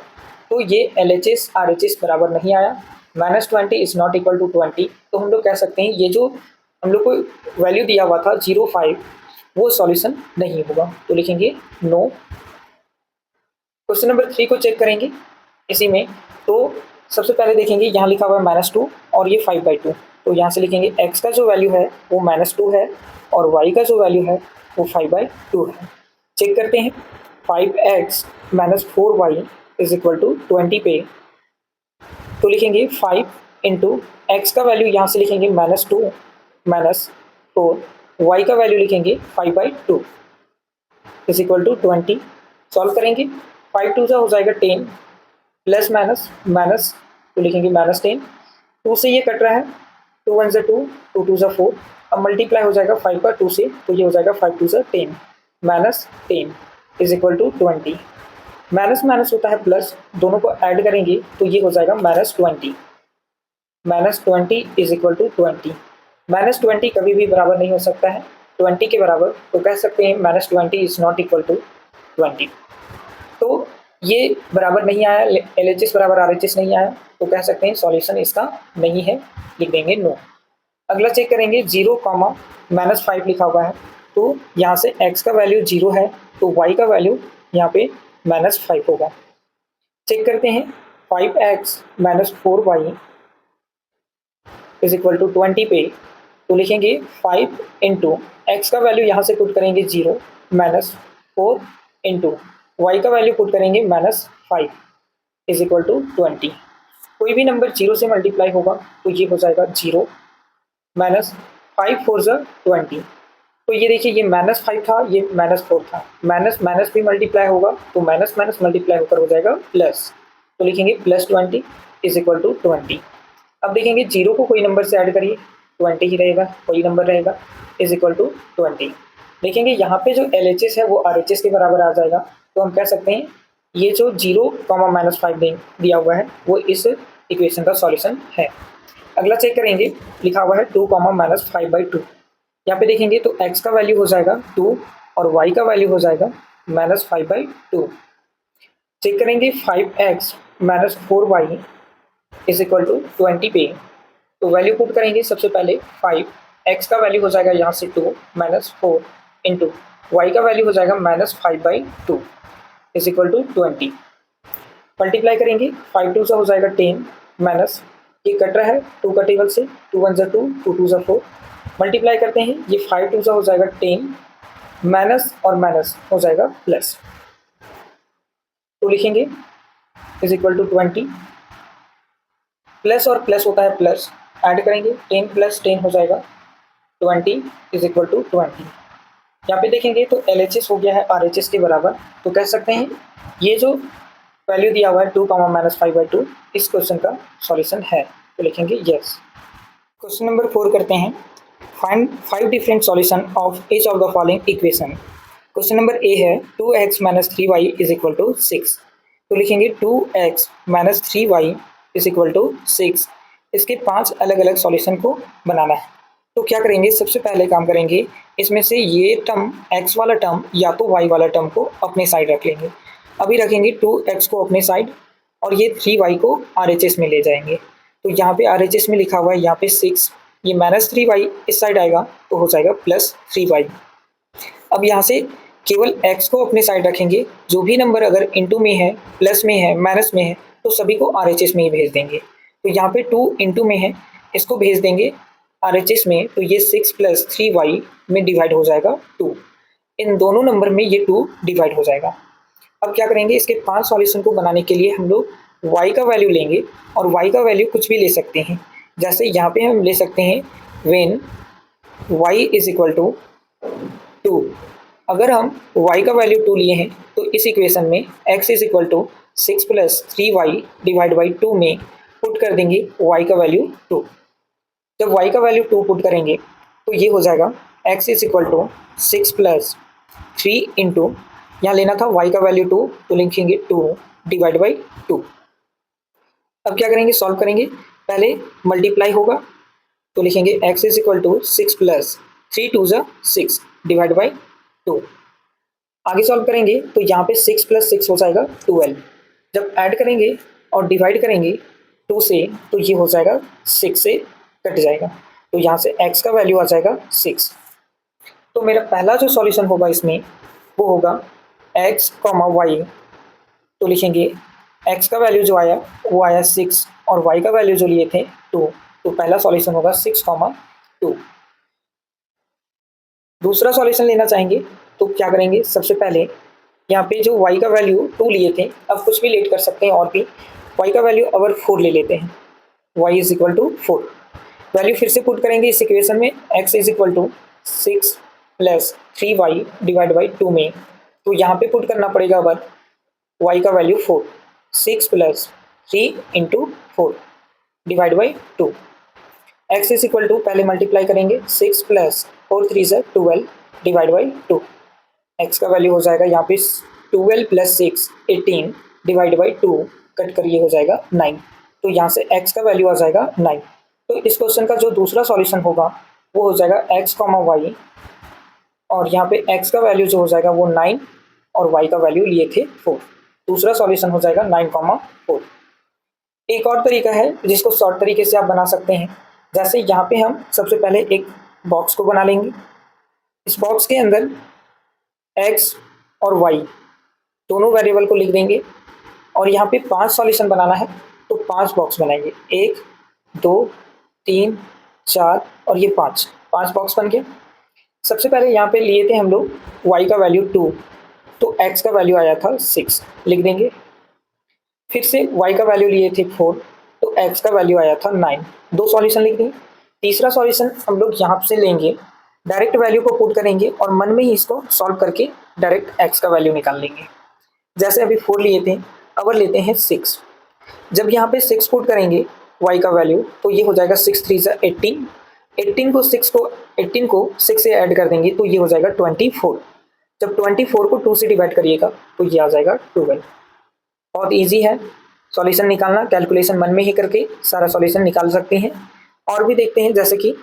तो ये LHS RHS बराबर नहीं आया। -20 इज नॉट इक्वल टू 20, तो हम लोग कह सकते हैं ये जो हम लोग को वैल्यू दिया हुआ था 0,5 वो सॉल्यूशन नहीं होगा, तो लिखेंगे नो। क्वेश्चन नंबर 3 को चेक करेंगे इसी में। तो सबसे पहले देखेंगे यहाँ लिखा हुआ है -2 और ये 5/2, तो यहाँ से लिखेंगे x का जो वैल्यू है वो -2 है और y का जो वैल्यू है वो 5/2 है। चेक करते हैं 5x - 4y is equal to 20 पे तो लिखेंगे 5 इंटू एक्स का वैल्यू यहाँ से लिखेंगे -2 -4, y का वैल्यू लिखेंगे 5/2 इज इक्वल टू 20। सॉल्व करेंगे 5 2 हो जाएगा 10 प्लस माइनस माइनस तो लिखेंगे -10, 2 से ये कट रहा है, 2 1 2 2 2 4। अब मल्टीप्लाई हो जाएगा 5 का 2 से तो ये हो जाएगा 5 2 10 -10 is equal to 20। Minus minus होता है प्लस, दोनों को ऐड करेंगे तो ये हो जाएगा -20 -20 इज इक्वल टू 20। -20 कभी भी बराबर नहीं हो सकता है 20 के बराबर, तो कह सकते हैं -20 इज नॉट इक्वल टू 20। तो ये बराबर नहीं आया, LHS बराबर RHS नहीं आया, तो कह सकते हैं सॉल्यूशन इसका नहीं है, लिख देंगे नो। अगला चेक करेंगे 0, -5 लिखा हुआ है, तो यहाँ से x का वैल्यू 0 है तो y का वैल्यू यहाँ पे -5 होगा। चेक करते हैं 5x - 4y is equal to 20 पे तो लिखेंगे 5 इंटू एक्स का वैल्यू यहाँ से पुट करेंगे 0 -4 इंटू वाई का वैल्यू पुट करेंगे -5 इज इक्वल टू 20। कोई भी नंबर 0 से मल्टीप्लाई होगा तो ये हो जाएगा 0 -5 4 20, तो ये देखिए ये -5 था, ये -4 था, माइनस माइनस भी मल्टीप्लाई होगा तो माइनस माइनस मल्टीप्लाई होकर हो जाएगा प्लस। तो लिखेंगे +20 इज इक्वल टू 20। अब देखेंगे जीरो को कोई नंबर से ऐड करिए, 20 ही रहेगा, कोई नंबर रहेगा, इज इक्वल टू 20। देखेंगे यहाँ पे जो LHS है वो RHS के बराबर आ जाएगा। तो हम कह सकते हैं ये जो 0, -5 दिया हुआ है वो इस इक्वेशन का सॉल्यूशन है। अगला चेक करेंगे, लिखा हुआ है 2, -5/2। यहाँ पे देखेंगे तो x का वैल्यू हो जाएगा 2 और y का वैल्यू हो जाएगा -5/2। चेक करेंगे 5x - 4y is equal to 20 पे। तो वैल्यू पुट करेंगे सबसे पहले 5, x का वैल्यू हो जाएगा यहाँ से 2 -4 इंटू y का वैल्यू हो जाएगा -5/2 इज इक्वल टू 20। मल्टीप्लाई करेंगे 5 2 सा हो जाएगा 10 माइनस ये कट रहा है 2 का टेबल से, 2 1 ज़ा 2, 2 2 ज़ा 4। मल्टीप्लाई करते हैं, ये 5 2 सा हो जाएगा 10 माइनस और माइनस हो जाएगा प्लस। तो लिखेंगे इज इक्वल टू 20, प्लस और प्लस होता है प्लस, ऐड करेंगे 10 + 10 हो जाएगा 20 इज इक्वल टू 20। यहाँ पे देखेंगे तो LHS हो गया है RHS के बराबर। तो कह सकते हैं ये जो वैल्यू दिया हुआ है 2, -5/2 इस क्वेश्चन का सॉल्यूशन है। तो लिखेंगे यस। क्वेश्चन नंबर 4 करते हैं, find 5 different solution of each of the following equation. Question number A है 2x - 3y is equal to 6। तो लिखेंगे 2x - 3y is equal to 6। इसके 5 अलग अलग सॉल्यूशन को बनाना है। तो क्या करेंगे, सबसे पहले काम करेंगे इसमें से ये टर्म x वाला टर्म या तो y वाला टर्म को अपने साइड रख लेंगे। अभी रखेंगे 2x को अपने साइड और ये 3y को RHS में ले जाएंगे। तो यहाँ पे RHS में लिखा हुआ है यहाँ पे 6, ये -3y इस साइड आएगा तो हो जाएगा +3y। अब यहाँ से केवल x को अपने साइड रखेंगे, जो भी नंबर अगर इंटू में है, प्लस में है, माइनस में है तो सभी को RHS में ही भेज देंगे। तो यहाँ पे 2 इंटू में है, इसको भेज देंगे RHS में, तो ये 6 + 3y में डिवाइड हो जाएगा 2। इन दोनों नंबर में ये 2 डिवाइड हो जाएगा। अब क्या करेंगे, इसके 5 सॉल्यूशन को बनाने के लिए हम लोग y का वैल्यू लेंगे और y का वैल्यू कुछ भी ले सकते हैं। जैसे यहाँ पे हम ले सकते हैं when y is equal to 2। अगर हम y का वैल्यू 2 लिए हैं तो इस इक्वेशन में x is equal to 6 + 3y divide by 2 में पुट कर देंगे y का वैल्यू 2। जब y का वैल्यू 2 पुट करेंगे तो ये हो जाएगा x is equal to 6 + 3 into, यहाँ लेना था y का वैल्यू 2 तो लिखेंगे 2 डिवाइड बाई 2। अब क्या करेंगे, सॉल्व करेंगे, पहले मल्टीप्लाई होगा तो लिखेंगे x इज इक्वल टू 6 + 3 2 ज़ा 6 डिवाइड बाई 2। आगे सॉल्व करेंगे तो यहाँ पे 6 + 6 हो जाएगा 12। जब ऐड करेंगे और डिवाइड करेंगे 2 से तो ये हो जाएगा 6 से कट जाएगा, तो यहाँ से x का वैल्यू आ जाएगा 6। तो मेरा पहला जो सॉल्यूशन होगा इसमें वो होगा x, y। तो लिखेंगे x का वैल्यू जो आया वो आया 6 और y का वैल्यू जो लिए थे 2, तो पहला सॉल्यूशन होगा 6, 2। दूसरा सॉल्यूशन लेना चाहेंगे तो क्या करेंगे, सबसे पहले यहाँ पे जो y का वैल्यू 2 लिए थे, अब कुछ भी लेट कर सकते हैं और भी, y का वैल्यू अगर 4 ले लेते हैं, y is equal to 4। Value फिर से पुट करेंगे इस इक्वेशन में, x is equal to 6 + 3y divide by 2 में, तो यहाँ पे पुट करना पड़ेगा अब y का value 4, 6 + 3 into 4 divide by 2। x is equal to, पहले मल्टीप्लाई करेंगे 6 + 4 3 ज़ा 12 डिवाइड बाई 2। x का वैल्यू हो जाएगा यहाँ पे 12 + 6 18 डिवाइड बाई 2, कट कर ये हो जाएगा 9। तो यहाँ से x का वैल्यू आ जाएगा 9। तो इस क्वेश्चन का जो दूसरा सॉल्यूशन होगा वो हो जाएगा x, y और यहाँ पे x का वैल्यू जो हो जाएगा वो 9 और y का वैल्यू लिए थे 4। दूसरा सॉल्यूशन हो जाएगा 9, 4। एक और तरीका है जिसको शॉर्ट तरीके से आप बना सकते हैं। जैसे यहाँ पे हम सबसे पहले एक बॉक्स को बना लेंगे, इस बॉक्स के अंदर x और y दोनों वेरिएबल को लिख देंगे और यहाँ पे 5 सॉल्यूशन बनाना है तो 5 बॉक्स बनाएंगे, 1 2 3 4 और ये 5 बॉक्स बन गए। सबसे पहले यहाँ पे लिए थे हम लोग y का वैल्यू 2, तो x का वैल्यू आया था 6, लिख देंगे। फिर से y का वैल्यू लिए थे 4, तो x का वैल्यू आया था 9, 2 सॉल्यूशन लिख देंगे। तीसरा सॉल्यूशन हम लोग यहाँ से लेंगे डायरेक्ट वैल्यू को पुट करेंगे और मन में ही इसको सॉल्व करके डायरेक्ट एक्स का वैल्यू निकाल लेंगे। जैसे अभी 4 लिए थे, अब लेते हैं 6। जब यहाँ पे 6 पुट करेंगे y का वैल्यू तो ये हो जाएगा 6 3 ज़ा 18, 18 को 6 से ऐड कर देंगे तो ये हो जाएगा 24। जब 24 को 2 से डिवाइड करिएगा तो ये आ जाएगा 12। बहुत इजी है सॉल्यूशन निकालना, कैलकुलेशन मन में ही करके सारा सॉल्यूशन निकाल सकते हैं। और भी देखते हैं, जैसे कि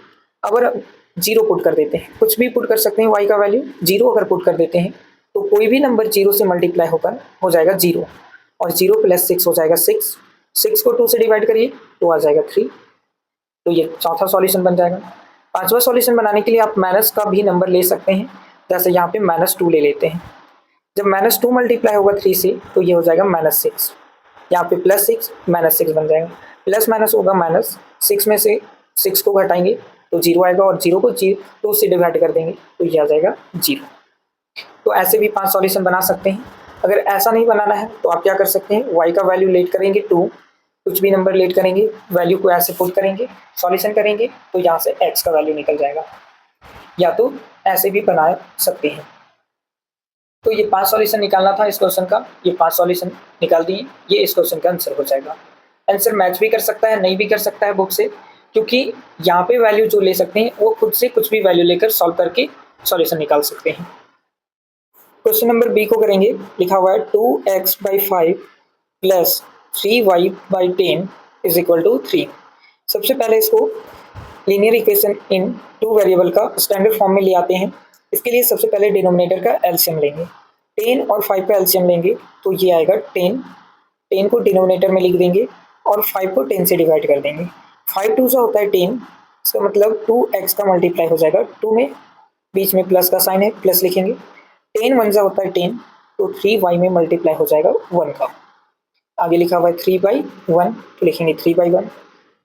अगर 0 पुट कर देते हैं, कुछ भी पुट कर सकते हैं y का वैल्यू 0 अगर पुट कर देते हैं तो कोई भी नंबर 0 से मल्टीप्लाई होकर हो जाएगा 0, और 0 + 6 हो जाएगा 6, 6 को 2 से डिवाइड करिए तो आ जाएगा 3। तो ये चौथा सॉल्यूशन बन जाएगा। पांचवा सॉल्यूशन बनाने के लिए आप माइनस का भी नंबर ले सकते हैं, जैसे यहाँ पे -2 ले लेते हैं। जब -2 मल्टीप्लाई होगा 3 से तो ये हो जाएगा -6, यहाँ पे +6 -6 बन जाएगा। प्लस माइनस होगा माइनस, 6 में से 6 को घटाएंगे तो 0 आएगा, और 0 को 2 से डिवाइड कर देंगे तो ये आ जाएगा 0। तो ऐसे भी 5 सॉल्यूशन बना सकते हैं। अगर ऐसा नहीं बनाना है तो आप क्या कर सकते हैं, y का वैल्यू लेट करेंगे 2, कुछ भी नंबर लेट करेंगे, वैल्यू को ऐसे पुट करेंगे, सॉल्यूशन करेंगे तो यहाँ से x का वैल्यू निकल जाएगा। या तो ऐसे भी बना सकते हैं। तो ये 5 सॉल्यूशन निकालना था इस क्वेश्चन का, ये 5 सॉल्यूशन निकाल दिए, ये इस क्वेश्चन का आंसर हो जाएगा। आंसर मैच भी कर सकता है, नहीं भी कर सकता है बुक से, क्योंकि यहाँ पे वैल्यू जो ले सकते हैं वो खुद से कुछ भी वैल्यू लेकर सॉल्व करके सॉल्यूशन निकाल सकते हैं। क्वेश्चन नंबर बी को करेंगे। लिखा हुआ है 2x/5 + 3y/10 = 3। सबसे पहले इसको लीनियर इक्वेशन इन 2 वेरिएबल का स्टैंडर्ड फॉर्म में ले आते हैं। इसके लिए सबसे पहले डिनोमिनेटर का एलसीएम लेंगे, 10 और 5 का एलसीएम लेंगे तो ये आएगा 10 को डिनोमिनेटर में लिख देंगे और 5 को 10 से डिवाइड कर देंगे। 5 2 होता है 10, इसका मतलब 2x का मल्टीप्लाई हो जाएगा, 2 में बीच में प्लस का साइन है, प्लस लिखेंगे। 10 1 होता है 10, तो 3y में मल्टीप्लाई हो जाएगा 1 का। आगे लिखा हुआ है 3/1 तो लिखेंगे 3/1।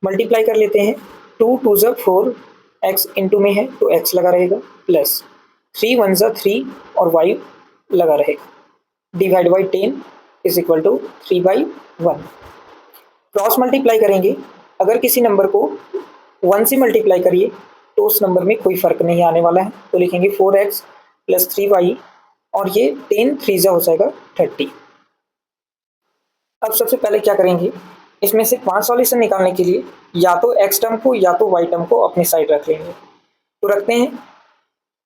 मल्टीप्लाई कर लेते हैं, 2 2 4, x इंटू में है तो x लगा रहेगा, प्लस 3 1 3 और y लगा रहेगा, डिवाइड बाई 10 = 3/1। क्रॉस मल्टीप्लाई करेंगे, अगर किसी नंबर को 1 से मल्टीप्लाई करिए तो उस नंबर में कोई फर्क नहीं आने वाला है, तो लिखेंगे 4x + 3y और ये 10 3 हो जाएगा 30। अब सबसे पहले क्या करेंगे, इसमें से 5 सॉल्यूशन निकालने के लिए या तो x टर्म को या तो y टर्म को अपनी साइड रख लेंगे। तो रखते हैं,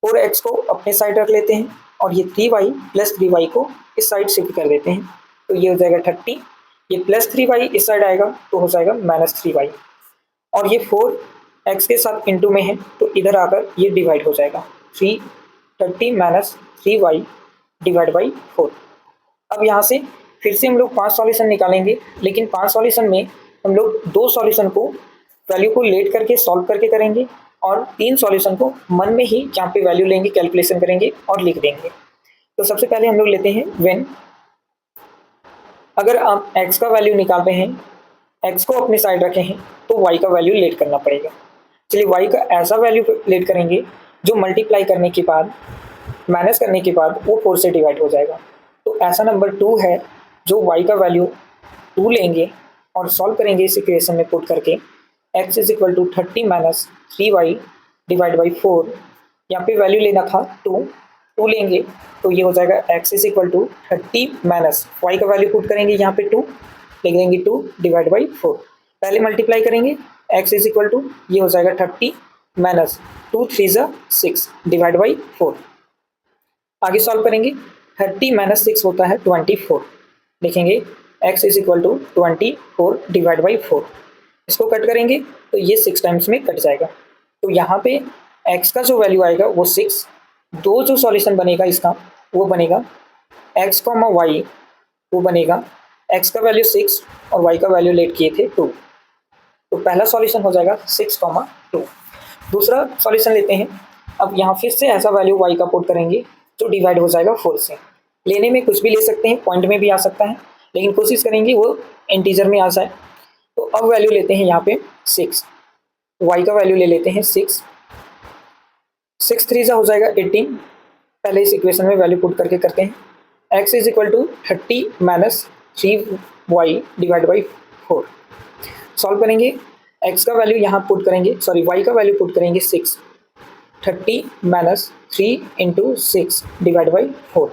4x को अपने साइड रख लेते हैं और ये 3y + 3y को इस साइड शिफ्ट कर देते हैं, तो ये हो जाएगा 30। ये +3y इस साइड आएगा तो हो जाएगा -3y, और ये 4x के साथ इंटू में है तो इधर आकर ये डिवाइड हो जाएगा, 30 - 3y डिवाइड बाई 4। अब यहाँ से फिर से हम लोग 5 सॉल्यूशन निकालेंगे, लेकिन 5 सॉल्यूशन में हम लोग 2 सॉल्यूशन को वैल्यू को लेट करके सॉल्व करके करेंगे और 3 सॉल्यूशन को मन में ही यहाँ पे वैल्यू लेंगे, कैलकुलेशन करेंगे और लिख देंगे। तो सबसे पहले हम लोग लेते हैं व्हेन, अगर आप x का वैल्यू निकाल रहे हैं, x को अपने साइड रखे हैं तो y का वैल्यू लेट करना पड़ेगा। चलिए y का ऐसा वैल्यू लेट करेंगे जो मल्टीप्लाई करने के बाद, माइनस करने के बाद वो 4 से डिवाइड हो जाएगा। तो ऐसा नंबर 2 है जो y का वैल्यू 2 लेंगे और सॉल्व करेंगे इस इक्वेशन में पुट करके, x = 30 - 3y डिवाइड बाई 4। यहाँ पे वैल्यू लेना था 2 लेंगे तो ये हो जाएगा x = 30 - y का वैल्यू पुट करेंगे यहाँ पे 2, लिख देंगे 2 डिवाइड बाई 4। पहले मल्टीप्लाई करेंगे, x = ये हो जाएगा 30 - 2 3 6 डिवाइड बाई 4। आगे सॉल्व करेंगे, 30 - 6 होता है 24, लिखेंगे x = 24 डिवाइड बाई 4। इसको कट करेंगे तो ये 6 टाइम्स में कट जाएगा, तो यहाँ पे x का जो वैल्यू आएगा वो 6। दो जो सॉल्यूशन बनेगा इसका वो बनेगा x, y, वो बनेगा x का वैल्यू 6 और y का वैल्यू लेट किए थे 2, तो पहला सॉल्यूशन हो जाएगा 6, 2। दूसरा सॉल्यूशन लेते हैं। अब यहाँ फिर से ऐसा वैल्यू y का पुट करेंगे जो डिवाइड हो जाएगा 4 से। लेने में कुछ भी ले सकते हैं, पॉइंट में भी आ सकता है, लेकिन कोशिश करेंगे वो इंटीजर में आ जाए। तो अब वैल्यू लेते हैं यहाँ पे 6, y का वैल्यू ले लेते हैं 6, 6 3 हो जाएगा 18। पहले इस इक्वेशन में वैल्यू पुट करके करते हैं, x = 30 - 3y divide by 4। Solve करेंगे, x का वैल्यू यहाँ पुट करेंगे, सॉरी y का वैल्यू पुट करेंगे 6, 30 minus 3 into 6 divide by 4।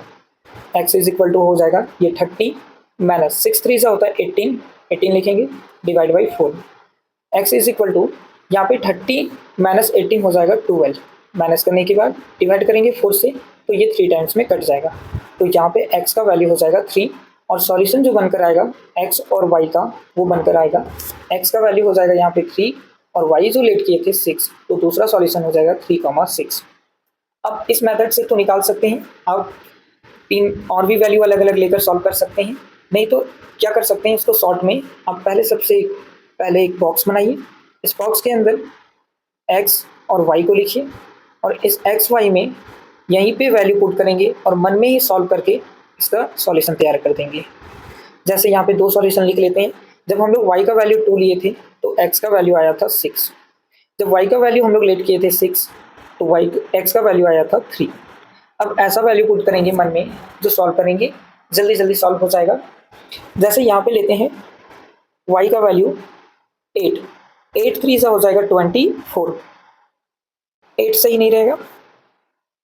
X is equal to हो जाएगा ये 30 माइनस 6 3 सा होता है 18, 18 लिखेंगे divide by 4। X is equal to यहाँ पे 30 माइनस 18 हो जाएगा 12, माइनस करने के बाद डिवाइड करेंगे 4 से तो ये 3 टाइम्स में कट जाएगा। तो यहाँ पे x का वैल्यू हो जाएगा 3 और सॉल्यूशन जो बनकर आएगा x और y का वो बनकर आएगा, x का वैल्यू हो जाएगा यहाँ पे 3 और y जो लेट किए थे 6, तो दूसरा सॉल्यूशन हो जाएगा 3,6। अब इस मेथड से तो निकाल सकते हैं, आप 3 और भी वैल्यू अलग अलग लेकर सॉल्व कर सकते हैं। नहीं तो क्या कर सकते हैं, इसको शॉर्ट में आप सबसे पहले एक बॉक्स बनाइए, इस बॉक्स के अंदर x और y को लिखिए और इस x y में यहीं पे वैल्यू पुट करेंगे और मन में ही सॉल्व करके इसका सॉल्यूशन तैयार कर देंगे। जैसे यहाँ पे 2 सॉल्यूशन लिख लेते हैं। जब हम लोग y का वैल्यू 2 लिए थे तो x का वैल्यू आया था 6। जब y का वैल्यू हम लोग लेट किए थे 6 तो x का वैल्यू आया था 3। अब ऐसा वैल्यू पुट करेंगे मन में जो सॉल्व करेंगे जल्दी जल्दी सॉल्व हो जाएगा। जैसे यहाँ पे लेते हैं y का वैल्यू 8, 8 3 सा हो जाएगा 24, 8 सही नहीं रहेगा।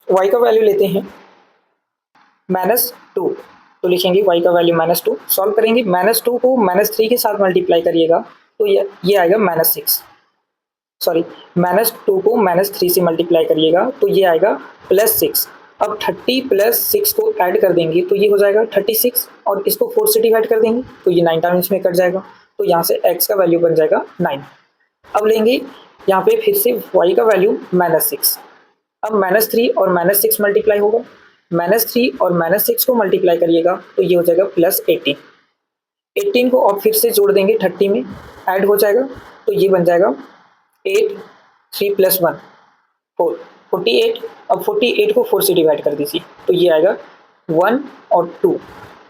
y का वैल्यू लेते हैं -2 तो लिखेंगे y का वैल्यू -2, सॉल्व करेंगे -2 को -3 के साथ मल्टीप्लाई करिएगा तो ये आएगा -6, सॉरी -2 को -3 से मल्टीप्लाई करिएगा तो ये आएगा +6। अब 30 + 6 को ऐड कर देंगे तो ये हो जाएगा 36 और इसको 4 से डिवाइड कर देंगे तो ये 9 टाइम्स में कट जाएगा, तो यहाँ से x का वैल्यू बन जाएगा 9। अब लेंगे यहाँ पे फिर से y का वैल्यू -6, अब -3 और -6 मल्टीप्लाई होगा, -3 और -6 को मल्टीप्लाई करिएगा तो ये हो जाएगा +18, 18 को अब फिर से जोड़ देंगे 30 में, ऐड हो जाएगा तो ये बन जाएगा 8, 3 + 1 4, 48। अब 48 को 4 से डिवाइड कर दीजिए तो ये आएगा 1 और 2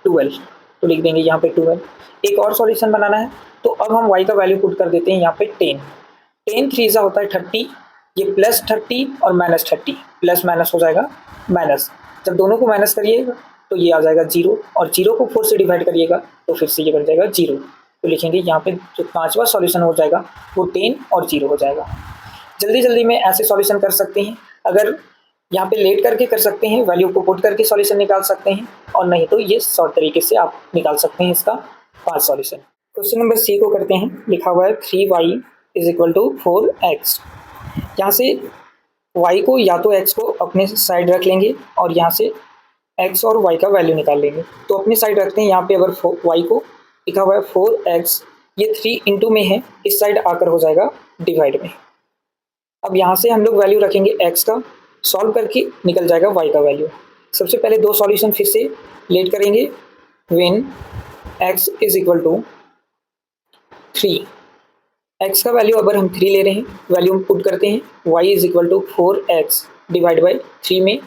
12, तो लिख देंगे यहाँ पे 12। एक और सॉल्यूशन बनाना है तो अब हम y का वैल्यू पुट कर देते हैं यहाँ पे 10, 10 3 सा होता है 30, ये +30 और -30, प्लस माइनस हो जाएगा माइनस। जब दोनों को माइनस करिएगा तो ये आ जाएगा 0 और 0 को 4 से डिवाइड करिएगा तो फिर से ये बन जाएगा 0, तो लिखेंगे यहाँ पे जो 5वां सॉल्यूशन हो जाएगा वो 10 और 0 हो जाएगा। जल्दी जल्दी में ऐसे सॉल्यूशन कर सकते हैं, अगर यहाँ पे लेट करके कर सकते हैं, वैल्यू को पुट करके सॉल्यूशन निकाल सकते हैं, और नहीं तो ये शॉर्ट तरीके से आप निकाल सकते हैं इसका 5 सॉल्यूशन। क्वेश्चन नंबर सी को करते हैं। लिखा हुआ है 3y = 4x। यहाँ से y को या तो x को अपने साइड रख लेंगे और यहाँ से x और y का वैल्यू निकाल लेंगे। तो अपने साइड रखते हैं, यहाँ पे अगर y को लिखा हुआ है 4x, ये 3 इंटू में है, इस साइड आकर हो जाएगा डिवाइड में। अब यहाँ से हम लोग वैल्यू रखेंगे x का, सॉल्व करके निकल जाएगा y का वैल्यू। सबसे पहले 2 सॉल्यूशन फिर से लेट करेंगे। व्हेन x = 3, x का वैल्यू अगर हम 3 ले रहे हैं, वैल्यू पुट करते हैं y = 4x डिवाइड बाई 3 में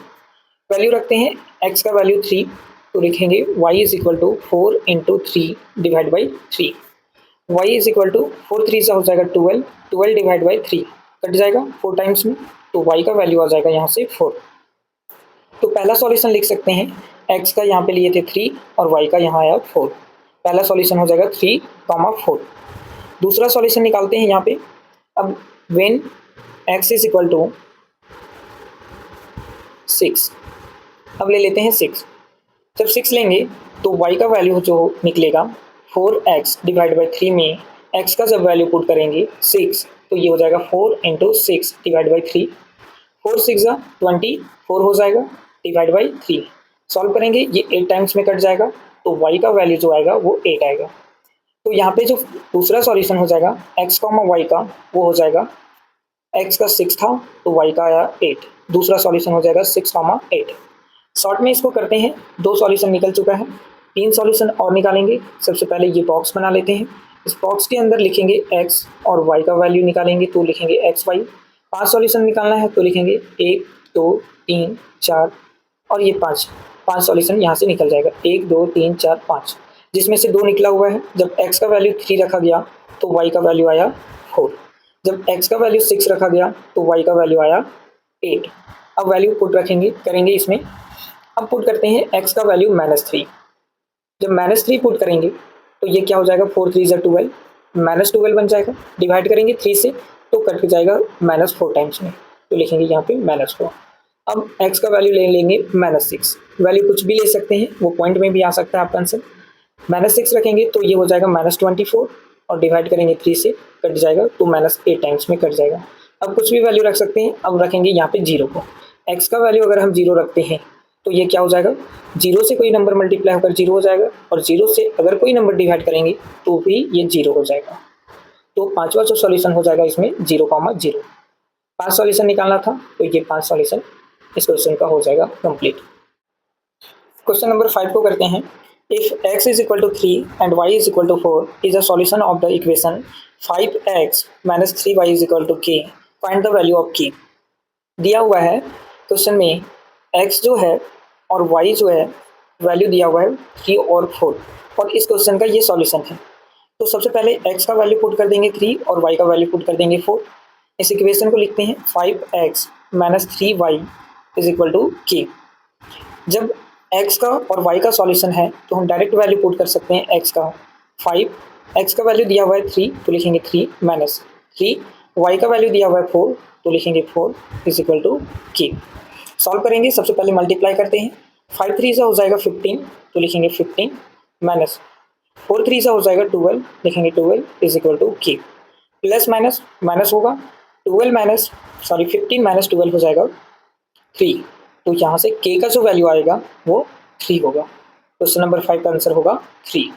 वैल्यू रखते हैं x का वैल्यू 3, तो लिखेंगे y = 4 × 3 डिवाइड बाई 3। y = 4 3 सा हो जाएगा 12, 12 डिवाइड बाई 3 कट जाएगा 4 टाइम्स में, तो y का वैल्यू आ जाएगा यहाँ से 4। तो पहला सॉल्यूशन लिख सकते हैं, x का यहाँ पे लिए थे 3 और y का यहाँ आया 4, पहला सॉल्यूशन हो जाएगा 3, 4। दूसरा सॉल्यूशन निकालते हैं यहाँ पे। अब व्हेन x = 6, अब ले लेते हैं 6। जब 6 लेंगे तो y का वैल्यू जो निकलेगा 4x डिवाइड बाई 3 में x का जब वैल्यू पुट करेंगे 6, तो ये हो जाएगा 4 × 6 डिवाइड बाई 3, 4 6 24 हो जाएगा डिवाइड बाई 3। सॉल्व करेंगे ये 8 टाइम्स में कट जाएगा, तो y का वैल्यू जो आएगा वो 8 आएगा। तो यहाँ पे जो दूसरा सॉल्यूशन हो जाएगा x, y का, वो हो जाएगा x का 6 था तो y का आया 8, दूसरा सॉल्यूशन हो जाएगा 6, 8। शॉर्ट में इसको करते हैं, 2 सॉल्यूशन निकल चुका है, 3 सॉल्यूशन और निकालेंगे। सबसे पहले ये बॉक्स बना लेते हैं, इस बॉक्स के अंदर लिखेंगे x और y का वैल्यू निकालेंगे तो लिखेंगे x y। 5 सॉल्यूशन निकालना है तो लिखेंगे 1 2 3 4 और ये 5 सॉल्यूशन यहाँ से निकल जाएगा, 1 2 3 4 5, जिसमें से 2 निकला हुआ है। जब x का वैल्यू 3 रखा गया तो y का वैल्यू आया 4, जब x का वैल्यू 6 रखा गया तो y का वैल्यू आया 8। अब वैल्यू पुट करेंगे इसमें। अब पुट करते हैं x का वैल्यू -3, जब -3 पुट करेंगे तो ये क्या हो जाएगा, 4 3 = 12, -12 बन जाएगा, डिवाइड करेंगे 3 से तो कट जाएगा -4 टाइम्स में, तो लिखेंगे यहाँ पे -4। अब x का वैल्यू ले लेंगे -6, वैल्यू कुछ भी ले सकते हैं, वो पॉइंट में भी आ सकता है आपका आंसर। -6 रखेंगे तो ये हो जाएगा -24 और डिवाइड करेंगे 3 से, कट जाएगा तो -8 टाइम्स में कट जाएगा। अब कुछ भी वैल्यू रख सकते हैं। अब रखेंगे यहाँ पे 0 को। x का वैल्यू अगर हम 0 रखते हैं तो ये क्या हो जाएगा, 0 से कोई नंबर मल्टीप्लाई होकर 0 हो जाएगा और 0 से अगर कोई नंबर डिवाइड करेंगे तो भी ये 0 हो जाएगा। तो पांचवा जो सॉल्यूशन हो जाएगा इसमें 0,0। 5 सॉल्यूशन निकालना था तो ये 5 सॉल्यूशन इस क्वेश्चन का हो जाएगा कंप्लीट। क्वेश्चन नंबर 5 को करते हैं। If x is equal to 3 and y is equal to 4 is a solution of the equation 5x minus 3y is equal to k. Find the value of k. दिया हुआ है question में x जो है और y जो है value दिया हुआ है 3 और 4 और इस क्वेश्चन का ये सॉल्यूशन है। तो सबसे पहले x का वैल्यू पुट कर देंगे 3 और y का वैल्यू पुट कर देंगे 4। इस इक्वेशन को लिखते हैं 5x minus 3y is equal to k। जब x का और y का सॉल्यूशन है तो हम डायरेक्ट वैल्यू पुट कर सकते हैं x का 5, x का वैल्यू दिया हुआ है 3 तो लिखेंगे 3 माइनस 3, y का वैल्यू दिया हुआ है 4 तो लिखेंगे 4 is equal to k। Solve करेंगे, सबसे पहले मल्टीप्लाई करते हैं। 5 3 से हो जाएगा 15 तो लिखेंगे 15 माइनस 4 3 से हो जाएगा 12, लिखेंगे 12 is equal to k। Plus minus minus होगा 15 माइनस 12 हो जाएगा 3, तो यहाँ से k का जो वैल्यू आएगा वो 3 होगा। क्वेश्चन नंबर 5 का आंसर होगा 3।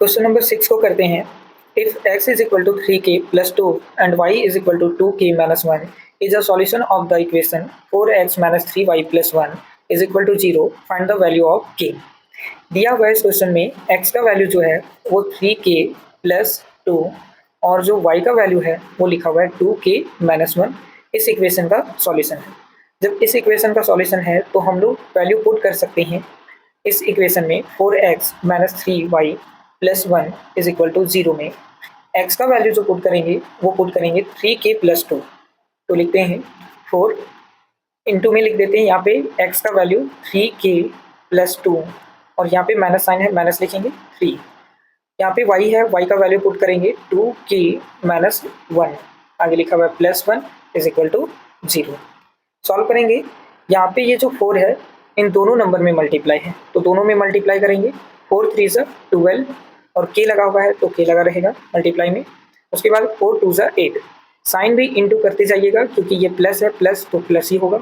क्वेश्चन नंबर 6 को करते हैं। If x is equal to 3k plus 2 and y is equal to 2k minus 1 is a solution of the equation 4x minus 3y plus 1 is equal to 0, find the value of k। दिया हुआ है इस question में x का value जो है वो 3k plus 2 और जो y का वैल्यू है वो लिखा हुआ है 2k माइनस 1। इस इक्वेशन का सॉल्यूशन है। जब इस इक्वेशन का सॉल्यूशन है तो हम लोग वैल्यू पुट कर सकते हैं इस इक्वेशन में 4x minus 3y plus 1 is equal to 0 में x का वैल्यू जो पुट करेंगे वो पुट करेंगे 3k प्लस 2, तो लिखते हैं 4 इंटू में लिख देते हैं यहाँ पे x का वैल्यू 3k प्लस 2 और यहाँ पे माइनस साइन है, माइनस लिखेंगे 3। यहाँ पे y है, y का वैल्यू पुट करेंगे 2k माइनस 1, आगे लिखा हुआ है plus 1 is equal to 0। Solve करेंगे, यहाँ पे ये जो 4 है इन दोनों नंबर में मल्टीप्लाई है तो दोनों में मल्टीप्लाई करेंगे। 4 3 ज़ा 12 और k लगा हुआ है तो k लगा रहेगा मल्टीप्लाई में। उसके बाद 4 2 ज़ा 8, साइन भी इंटू करते जाइएगा क्योंकि ये प्लस है, प्लस तो प्लस ही होगा।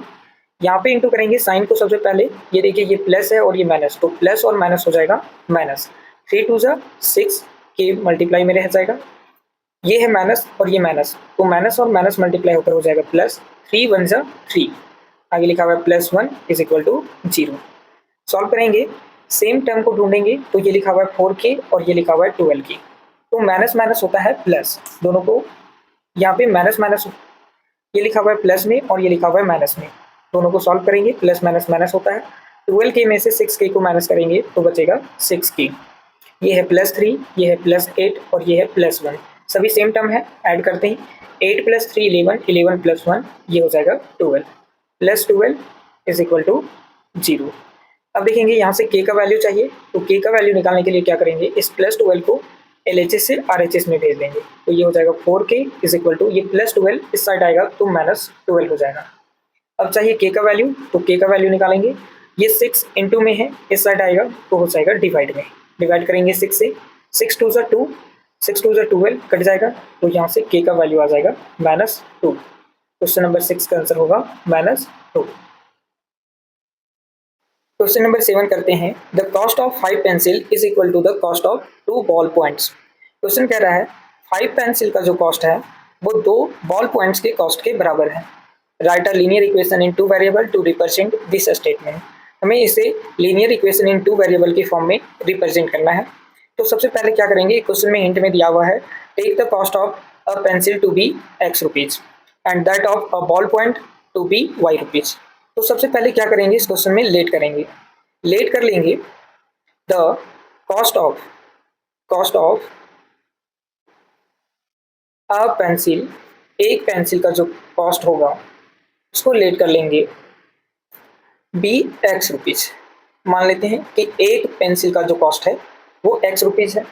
यहाँ पे इंटू करेंगे साइन को, सबसे पहले ये देखिए ये प्लस है और ये माइनस, तो प्लस और माइनस हो जाएगा माइनस। 3 2 ज़ा 6 के मल्टीप्लाई में रह जाएगा, ये है माइनस और ये माइनस, तो माइनस और माइनस मल्टीप्लाई होकर हो जाएगा प्लस। 3 1 ज़ा 3, आगे लिखा हुआ है plus 1 is equal to 0। Solve करेंगे, सेम टर्म को ढूंढेंगे तो ये लिखा हुआ है 4k और ये लिखा हुआ है 12k, तो माइनस माइनस होता है प्लस, दोनों को यहाँ पे माइनस माइनस, ये लिखा हुआ है प्लस में और ये लिखा हुआ है माइनस में, दोनों को सॉल्व करेंगे प्लस माइनस माइनस होता है। 12k में से 6k को माइनस करेंगे तो बचेगा 6k। ये है प्लस 3, ये है प्लस 8 और ये है प्लस 1, सभी सेम टर्म है, ऐड करते हैं। 8 प्लस 3 11, 11 प्लस 1 ये हो जाएगा 12, प्लस 12 इज इक्वल टू 0। अब देखेंगे यहाँ से k का वैल्यू चाहिए, तो k का वैल्यू निकालने के लिए क्या करेंगे, इस प्लस 12 को LHS से RHS में भेज देंगे, तो ये हो जाएगा 4k इज इक्वल टू, ये प्लस 12 इस साइड आएगा तो माइनस 12 हो जाएगा। अब चाहिए k का वैल्यू, तो k का वैल्यू निकालेंगे, ये 6 इंटू में है, इस साइड आएगा तो हो जाएगा डिवाइड में, डिवाइड करेंगे 6 से, 6 2 ज़ा 2, 6 2 ज़ा 12 कट जाएगा, तो यहाँ से k का वैल्यू आ जाएगा -2। क्वेश्चन नंबर 6 का आंसर होगा -2। क्वेश्चन नंबर 7 करते हैं। The cost of 5 pencil is equal to the cost of 2 ball points. Question कह रहा है 5 पेंसिल का जो कॉस्ट है वो 2 बॉल पॉइंट्स के कॉस्ट के बराबर है। Write a linear equation in 2 variable to represent this statement. हमें इसे लीनियर इक्वेशन इन 2 वेरिएबल के फॉर्म में रिप्रेजेंट करना है। तो सबसे पहले क्या करेंगे, क्वेश्चन में हिंट में दिया हुआ है take the cost of a pencil to be x rupees and that of a ball point to be y rupees. तो सबसे पहले क्या करेंगे, इस क्वेश्चन में लेट करेंगे, लेट कर लेंगे the cost of a pencil, एक पेंसिल का जो कॉस्ट होगा उसको लेट कर लेंगे बी x रुपीज। मान लेते हैं कि एक पेंसिल का जो कॉस्ट है वो x रुपीज है,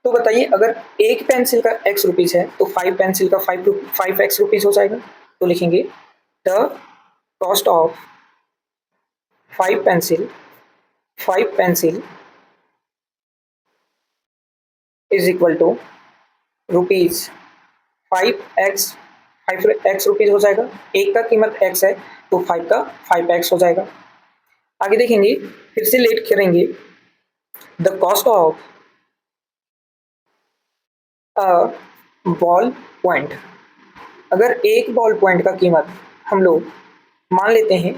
तो बताइए अगर एक पेंसिल का x रुपीज़ है तो 5 पेंसिल का 5x रुपीज़ हो जाएगा। तो लिखेंगे the cost of 5 pencil is equal to rupees 5x rupees हो जाएगा। एक का कीमत x है तो 5 का 5x हो जाएगा। आगे देखेंगे, फिर से लेट करेंगे the cost of a ball point. अगर एक बॉल पॉइंट का कीमत हम लोग मान लेते हैं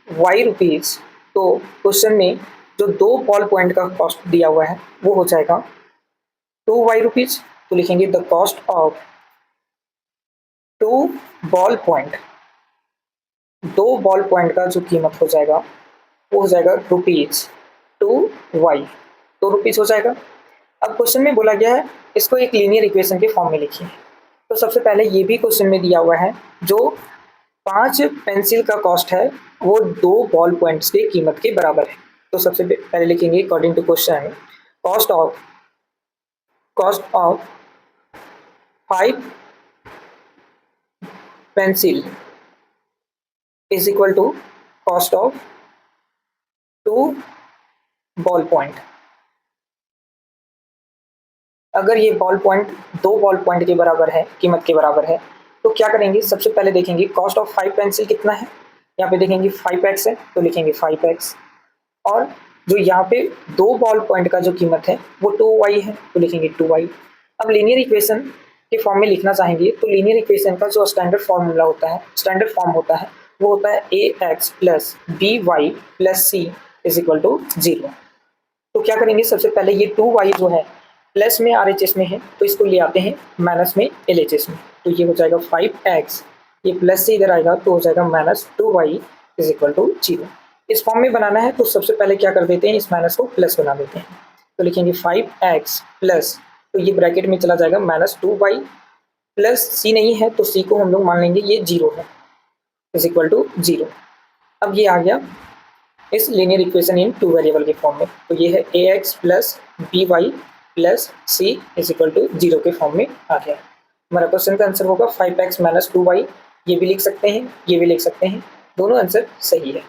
y रुपीज़, तो क्वेश्चन में जो 2 बॉल पॉइंट का कॉस्ट दिया हुआ है वो हो जाएगा 2y रुपीज़। तो लिखेंगे the cost of 2 ball point, 2 ball point का जो कीमत हो जाएगा वो हो जाएगा रुपीज़ 2y, 2 रुपीज़ हो जाएगा। अब क्वेश्चन में बोला गया है इसको एक लीनियर इक्वेशन के फॉर्म में लिखिए। तो सबसे पहले ये भी क्वेश्चन में दिया हुआ है जो 5 पेंसिल का कॉस्ट है वो 2 बॉल पॉइंट्स की कीमत के बराबर है। तो सबसे पहले लिखेंगे according to question cost of 5 pencil is equal to cost of 2 ball point. अगर ये बॉल पॉइंट 2 बॉल पॉइंट के बराबर है, कीमत के बराबर है, तो क्या करेंगे, सबसे पहले देखेंगे कॉस्ट ऑफ 5 पेंसिल कितना है। यहाँ पे देखेंगे 5x है तो लिखेंगे 5x, और जो यहाँ पे 2 बॉल पॉइंट का जो कीमत है वो 2y है तो लिखेंगे 2y। अब लीनियर इक्वेशन के फॉर्म में लिखना चाहेंगे तो लीनियर इक्वेशन का जो स्टैंडर्ड फॉर्मूला होता है, स्टैंडर्ड फॉर्म होता है वो होता है ax plus by plus c is equal to 0। तो क्या करेंगे, सबसे पहले ये 2y जो है प्लस में RHS में है तो इसको ले आते हैं माइनस में LHS में। तो ये हो जाएगा 5x, ये प्लस से इधर आएगा तो हो जाएगा minus 2y is equal to 0। इस फॉर्म में बनाना है तो सबसे पहले क्या कर देते हैं, इस माइनस को प्लस बना देते हैं। तो लिखेंगे 5x प्लस, तो ये ब्रैकेट में चला जाएगा माइनस 2y प्लस c नहीं है तो c को हम लोग मान लेंगे ये 0 है इज इक्वल टू 0। अब ये आ गया इस लीनियर इक्वेशन इन 2 वेरिएबल के फॉर्म में। तो ये है ax plus by plus c is equal to 0 के फॉर्म में आ गया। हमारा क्वेश्चन का आंसर होगा 5x माइनस 2y। ये भी लिख सकते हैं, ये भी लिख सकते हैं, दोनों आंसर सही है।